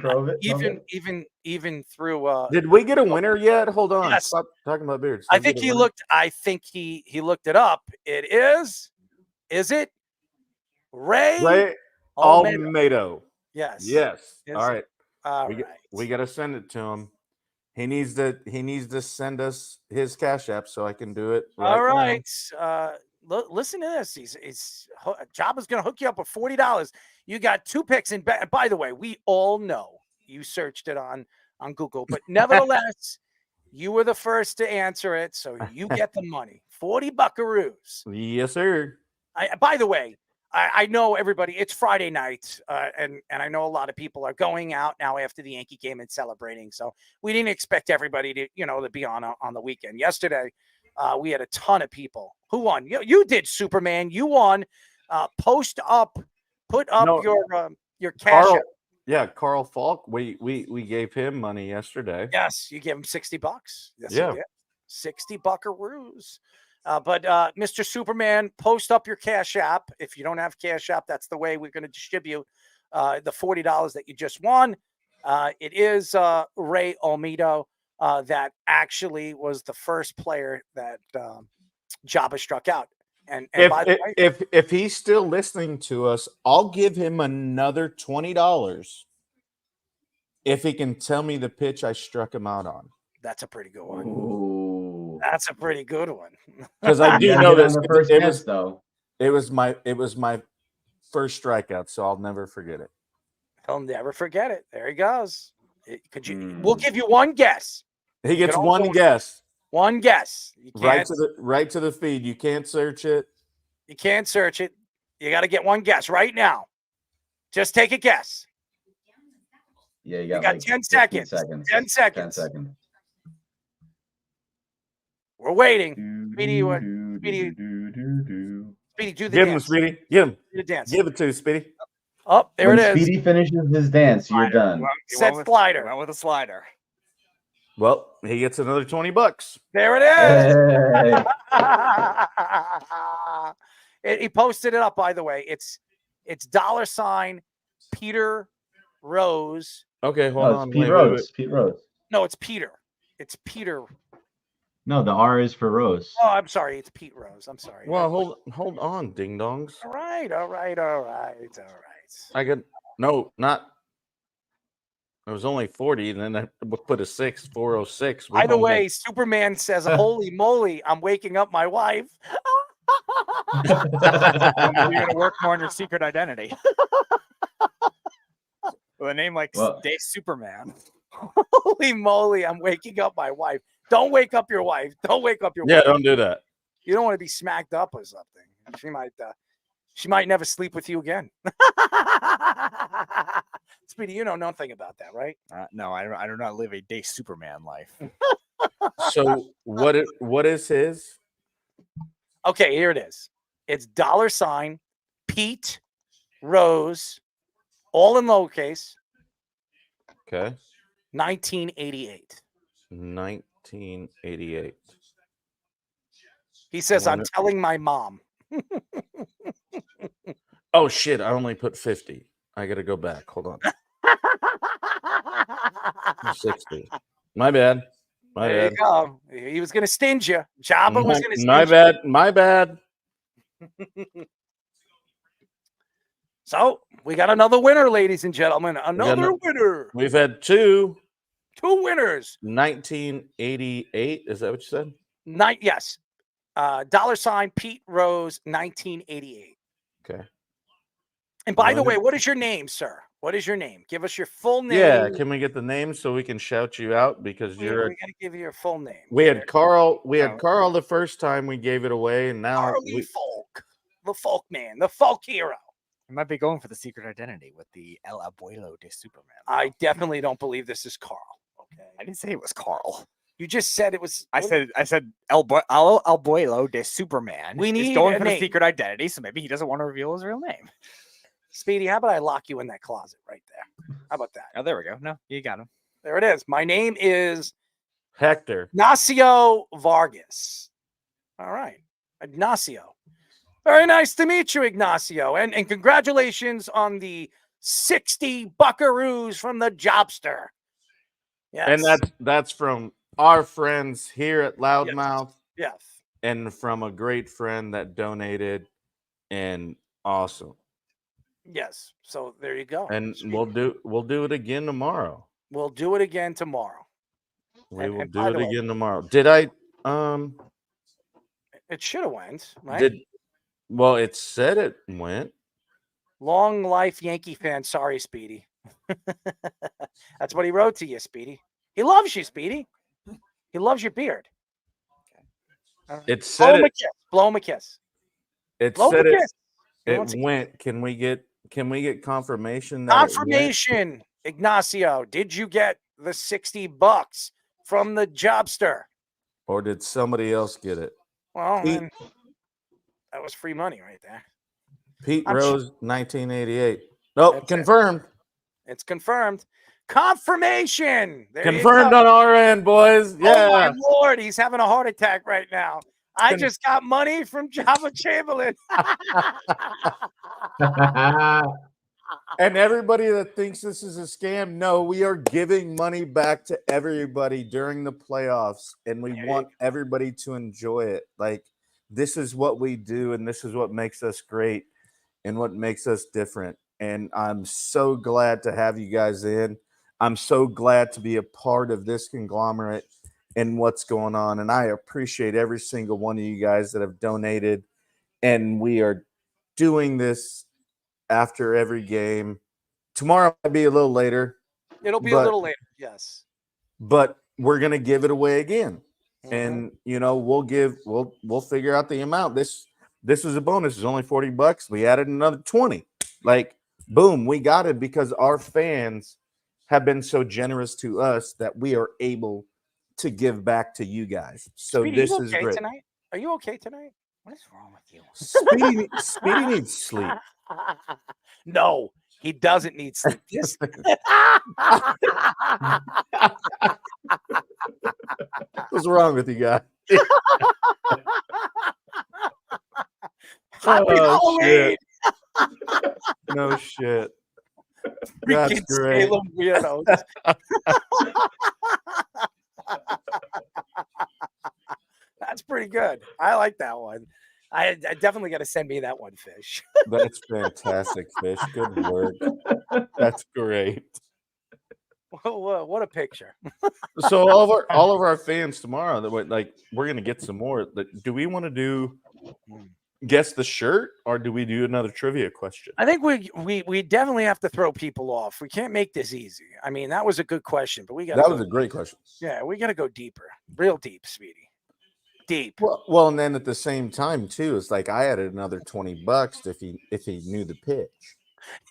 COVID? Even through Did we get a winner yet? Hold on. Yes. Stop talking about beards. I Did we think get a he winner? looked. I think he looked it up. It is. Is it Ray? Ray Almeida? Almeida. Yes. Yes. Is All it? right. All we right. we got to send it to him. He needs to send us his Cash App so I can do it. All right now. right. Listen to this. Jabba's going to hook you up with $40. You got 2 picks in. By the way, we all know you searched it on Google, but nevertheless, you were the first to answer it, so you get the money. 40 buckaroos. Yes, sir. By the way, I know everybody. It's Friday night, and I know a lot of people are going out now after the Yankee game and celebrating. So we didn't expect everybody to be on the weekend. Yesterday, we had a ton of people who won. You did, Superman. You won. Put up your cash. Carl, App. yeah, Carl Falk. We gave him money yesterday. Yes, you gave him $60. Yes, Yeah. you did. 60 buckaroos. But Mr. Superman, post up your Cash App. If you don't have Cash App, that's the way we're going to distribute the $40 that you just won. It is Ray Almeida that actually was the first player that Jabba struck out. And by the way, if he's still listening to us, I'll give him another $20 if he can tell me the pitch I struck him out on. that's a pretty good one. Ooh. That's a pretty good one. Because I do You gotta know get on this. the first It pitch, was though. it was my first strikeout, so I'll never forget it. He'll never forget it. There he goes. We'll give you one guess. He gets can one also- guess. One guess. You can't, Right to the feed. You can't search it. You can't search it. You got to get one guess right now. Just take a guess. Yeah, you got got, like 10 15 seconds. 10 10 seconds. seconds. We're waiting. Speedy, Speedy, do the Give him, dance. Speedy. Give him. Do the dance. Give it to Speedy. Oh, there When it is. Speedy finishes his dance, you're done. Set slider. Went with a slider. Well, he gets another $20. There it is. Hey. He posted it up, by the way. It's $ Peter Rose. Okay, hold No, it's on. Pete Wait. Rose. Pete Rose. No, it's Peter. It's Peter. No, the R is for Rose. Oh, I'm sorry. It's Pete Rose. I'm sorry. Well, hold on, ding dongs. All right. I got no, not. It was only 40, and then I put a 6, 406. By the way, Superman says, "Holy moly, I'm waking up my wife." Well, maybe you're gonna work more on your secret identity. With a name like Day Superman. Holy moly, I'm waking up my wife. Don't wake up your wife. Don't wake up your wife. don't do that. You don't want to be smacked up or something. She might never sleep with you again. Speedy, you know nothing about that, right? No, I do not live a Day Superman life. So what is his? Okay, here it is. It's $ Pete Rose, all in lowercase, Okay. 1988. 1988. He says, "I'm Wonder- telling my mom." Oh shit! I only put 50. I gotta go back. Hold on. 60. My bad. My There bad. you go. He was going to stinge you. Joba was going to stinge My you. bad. My bad. So we got another winner, ladies and gentlemen. Another winner. We've had two. 2 winners. 1988. Is that what you said? Yes. $ Pete Rose, 1988. Okay. And by the way, what is your name, sir? What is your name? Give us your full name. Yeah. Can we get the name so we can shout you out because We you're. got to give you your full name. We had Carl. We had Carl the first time we gave it away, and now Carly Folk, the folk man, the folk hero. You might be going for the secret identity with the El Abuelo de Superman. I definitely don't believe this is Carl. Okay. I didn't say it was Carl. You just said it was. I said El Abuelo de Superman. We is need going a for name. the secret identity, so maybe he doesn't want to reveal his real name. Speedy, how about I lock you in that closet right there? How about that? Oh, there we go. No, you got him. There it is. My name is Hector. Ignacio Vargas. All right. Ignacio. Very nice to meet you, Ignacio. And congratulations on the 60 buckaroos from the Jobster. Yes. And that's from our friends here at Loudmouth. Yes. And from a great friend that donated. And awesome. Yes. So there you go. And we'll do it again tomorrow. We'll do it again tomorrow. We will and do by it the way- again tomorrow. Did I It should have went, right? well, it said it went. Long life Yankee fan. Sorry, Speedy. That's what he wrote to you, Speedy. He loves you, Speedy. He loves your beard. It said it. Blow him a kiss. It Blow him said a it. kiss. It went. Can we get confirmation? That it went? Confirmation, Ignacio. Did you get the $60 from the Jobster? Or did somebody else get it? Well, Pete- then, that was free money right there. Pete I'm Rose, 1988. Nope, That's it. confirmed. It's confirmed. Confirmation. There you Confirmed go. on our end, boys. Yeah. Oh my Lord, he's having a heart attack right now. I just got money from Joba Chamberlain. And everybody that thinks this is a scam, no, we are giving money back to everybody during the playoffs, and we want everybody to enjoy it. Like, this is what we do, and this is what makes us great and what makes us different. And I'm so glad to have you guys in. I'm so glad to be a part of this conglomerate and what's going on. And I appreciate every single one of you guys that have donated. And we are doing this after every game. Tomorrow might be a little later. It'll be a little later, yes. But we're gonna give it away again. And we'll figure out the amount. This is a bonus. It's only $40. We added another 20. Like, boom, we got it because our fans have been so generous to us that we are able to give back to you guys. So Speedy, this you is okay great. tonight? Are you okay tonight? What is wrong with you? Speedy needs sleep. No, he doesn't need sleep. What's wrong with you guys? Happy Oh, Halloween! shit. No shit. That's Freaking great. Salem weirdos. That's pretty good. I like that one. I definitely got to send me that one, Fish. That's fantastic, Fish. Good work. That's great. What a picture. So all of our fans tomorrow, we're gonna get some more. Do we want to do guess the shirt, or do we do another trivia question? I think we definitely have to throw people off. We can't make this easy. I mean, that was a good question, but we got That was a great question. Yeah, we got to go deeper, real deep, Speedy. Deep. Well, and then at the same time too, it's like I added another $20 if he knew the pitch.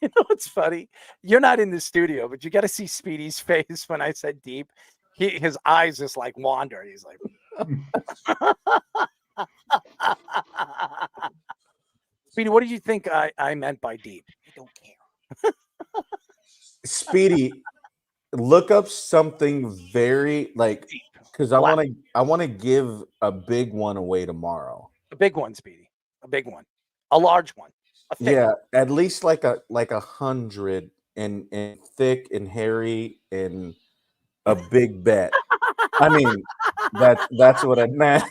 You know what's funny? You're not in the studio, but you got to see Speedy's face when I said deep. His eyes just like wander. He's like, Speedy, what did you think I meant by deep? I don't care. Speedy, look up something very because I want to give a big one away tomorrow. A big one, Speedy. A big one. A large one. Yeah, at least like 100 and thick and hairy and a big bet. I mean, that's what I meant.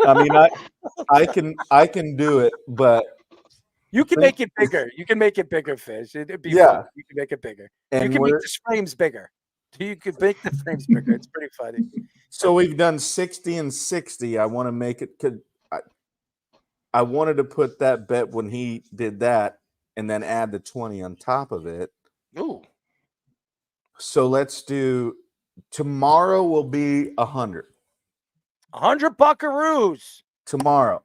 I mean, I can do it, but you can make it bigger. You can make it bigger, Fish. It'd be fun. You can make it bigger. And you can make the frames bigger. You could make the frames bigger. It's pretty funny. So we've done 60 and 60. I want to make it. I wanted to put that bet when he did that, and then add the 20 on top of it. Ooh. So let's do. Tomorrow will be 100. 100 buckaroos. Tomorrow.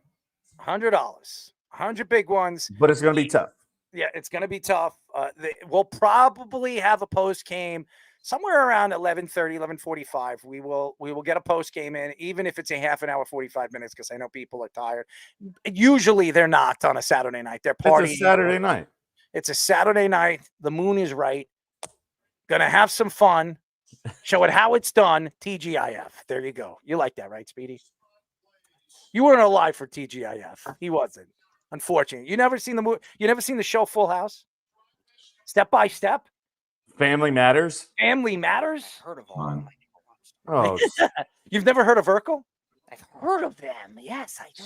$100. 100 big ones. But it's going to be tough. Yeah, it's going to be tough. We'll probably have a post game somewhere around 11:30, 11:45. We will get a post game in, even if it's a half an hour, 45 minutes, because I know people are tired. Usually they're not on a Saturday night. They're partying. It's a Saturday night. It's a Saturday night. The moon is right. Gonna have some fun. Show it how it's done. TGIF. There you go. You like that, right, Speedy? You weren't alive for TGIF. He wasn't. Unfortunately. You never seen the movie. You never seen the show Full House? Step by Step? Family Matters. Family Matters? Heard of all them. Oh, you've never heard of Urkel? I've heard of them. Yes, I do.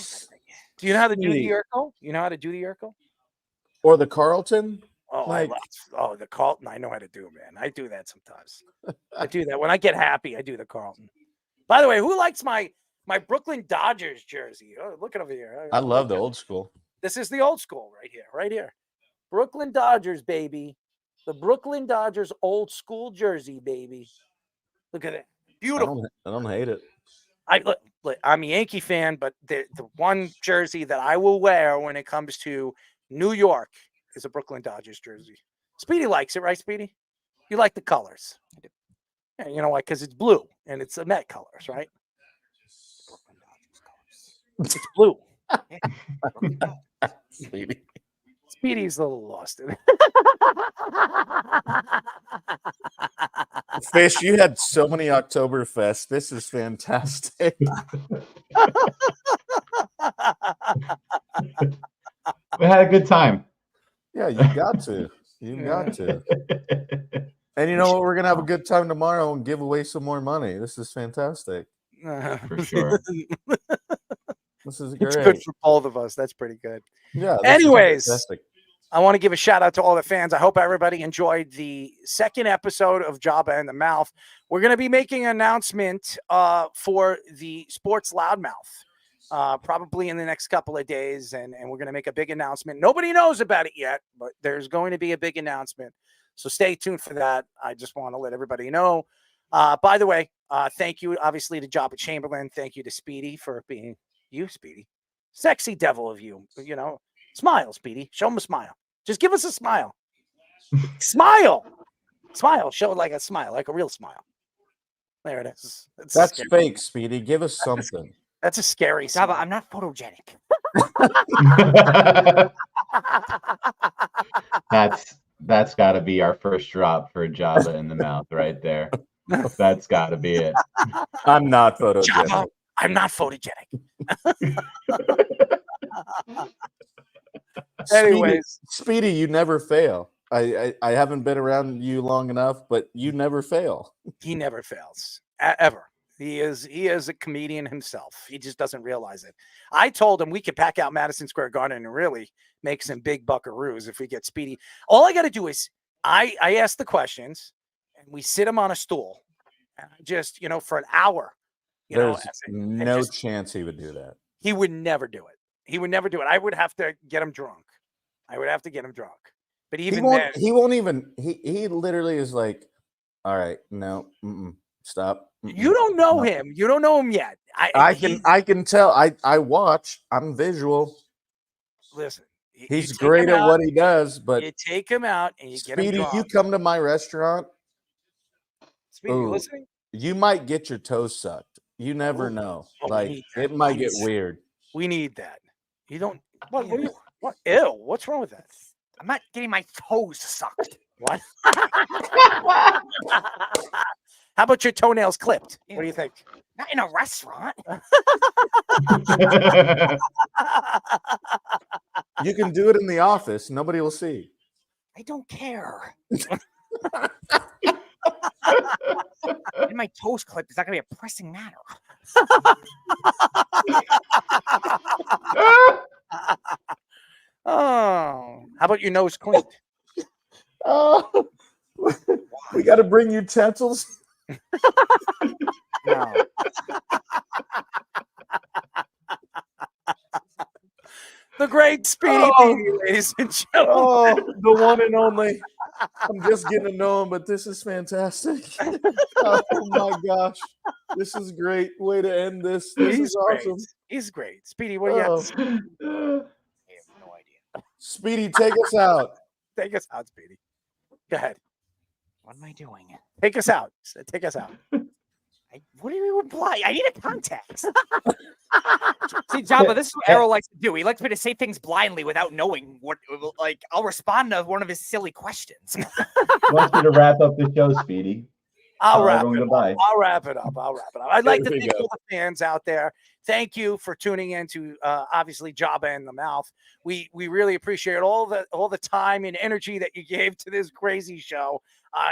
Do you know how to do the Urkel? You know how to do the Urkel? Or the Carlton? Oh, the Carlton. I know how to do, man. I do that sometimes. I do that when I get happy. I do the Carlton. By the way, who likes my Brooklyn Dodgers jersey? Oh, look it over here. I love the old school. This is the old school right here, right here. Brooklyn Dodgers, baby. The Brooklyn Dodgers old school jersey, baby. Look at it. Beautiful. I don't hate it. Look, I'm a Yankee fan, but the one jersey that I will wear when it comes to New York is a Brooklyn Dodgers jersey. Speedy likes it, right, Speedy? You like the colors. I do. Yeah, you know why? Because it's blue and it's the Met colors, right? Brooklyn Dodgers colors. It's blue. Speedy's a little lost in it. Fish, you had so many Oktoberfests. This is fantastic. We had a good time. Yeah, you got to. You got to. And you know what? We're going to have a good time tomorrow and give away some more money. This is fantastic. For sure. This is great. It's good for both of us. That's pretty good. Yeah. Anyways, I want to give a shout out to all the fans. I hope everybody enjoyed the second episode of Joba in the Mouth. We're going to be making an announcement for the Sports Loudmouth probably in the next couple of days, and we're going to make a big announcement. Nobody knows about it yet, but there's going to be a big announcement. So stay tuned for that. I just want to let everybody know. By the way, thank you, obviously, to Joba Chamberlain. Thank you to Speedy for being you, Speedy. Sexy devil of you. You know, smile, Speedy. Show him a smile. Just give us a smile. Smile. Smile. Show it like a smile, like a real smile. There it is. That's fake, Speedy. Give us something. That's a scary smile. Java, I'm not photogenic. That's got to be our first drop for Java in the Mouth right there. That's got to be it. I'm not photogenic. Java, I'm not photogenic. Anyways. Speedy, you never fail. I haven't been around you long enough, but you never fail. He never fails ever. He is a comedian himself. He just doesn't realize it. I told him we could pack out Madison Square Garden and really make some big buckaroos if we get Speedy. All I got to do is I ask the questions and we sit him on a stool and I just, for an hour, There's no chance he would do that. He would never do it. He would never do it. I would have to get him drunk. But even then, he won't even. He literally is like, all right, no, stop. You don't know him. You don't know him yet. I can tell. I watch. I'm visual. Listen, he's great at what he does, but you take him out and you get him Speedy, drunk. you come to my restaurant. Speedy, you listening? You might get your toes sucked. You never know. It might get weird. We need that. You don't. What? What? Ew. What's wrong with that? I'm not getting my toes sucked. What? How about your toenails clipped? What do you think? Not in a restaurant. You can do it in the office. Nobody will see. I don't care. And my toes clipped is not going to be a pressing matter. Oh, how about your nose cleaned? Oh, we got to bring utensils. No. The great Speedy Petey, ladies and gentlemen. Oh, the one and only. I'm just getting to know him, but this is fantastic. Oh my gosh. This is great. Way to end this. This is awesome. He's great. Speedy, what do you have to say? I have no idea. Speedy, take us out. Take us out, Speedy. Go ahead. What am I doing? Take us out. Take us out. What do you imply? I need a context. See, Java, this is what Errol likes to do. He likes me to say things blindly without knowing what. Like, I'll respond to one of his silly questions. Wants you to wrap up the show, Speedy. I'll wrap it up. I'd like to thank all the fans out there. Thank you for tuning in to obviously Jabba in the Mouth. We really appreciate all the time and energy that you gave to this crazy show.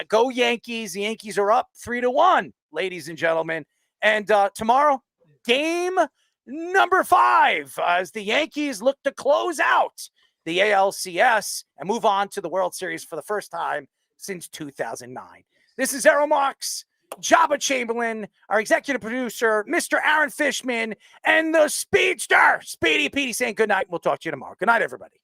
Go Yankees. The Yankees are up 3-1, ladies and gentlemen. And tomorrow, game number 5 as the Yankees look to close out the ALCS and move on to the World Series for the first time since 2009. This is Errol Marks, Joba Chamberlain, our executive producer, Mr. Aaron Fishman, and the speedster, Speedy Petey, saying good night. We'll talk to you tomorrow. Good night, everybody.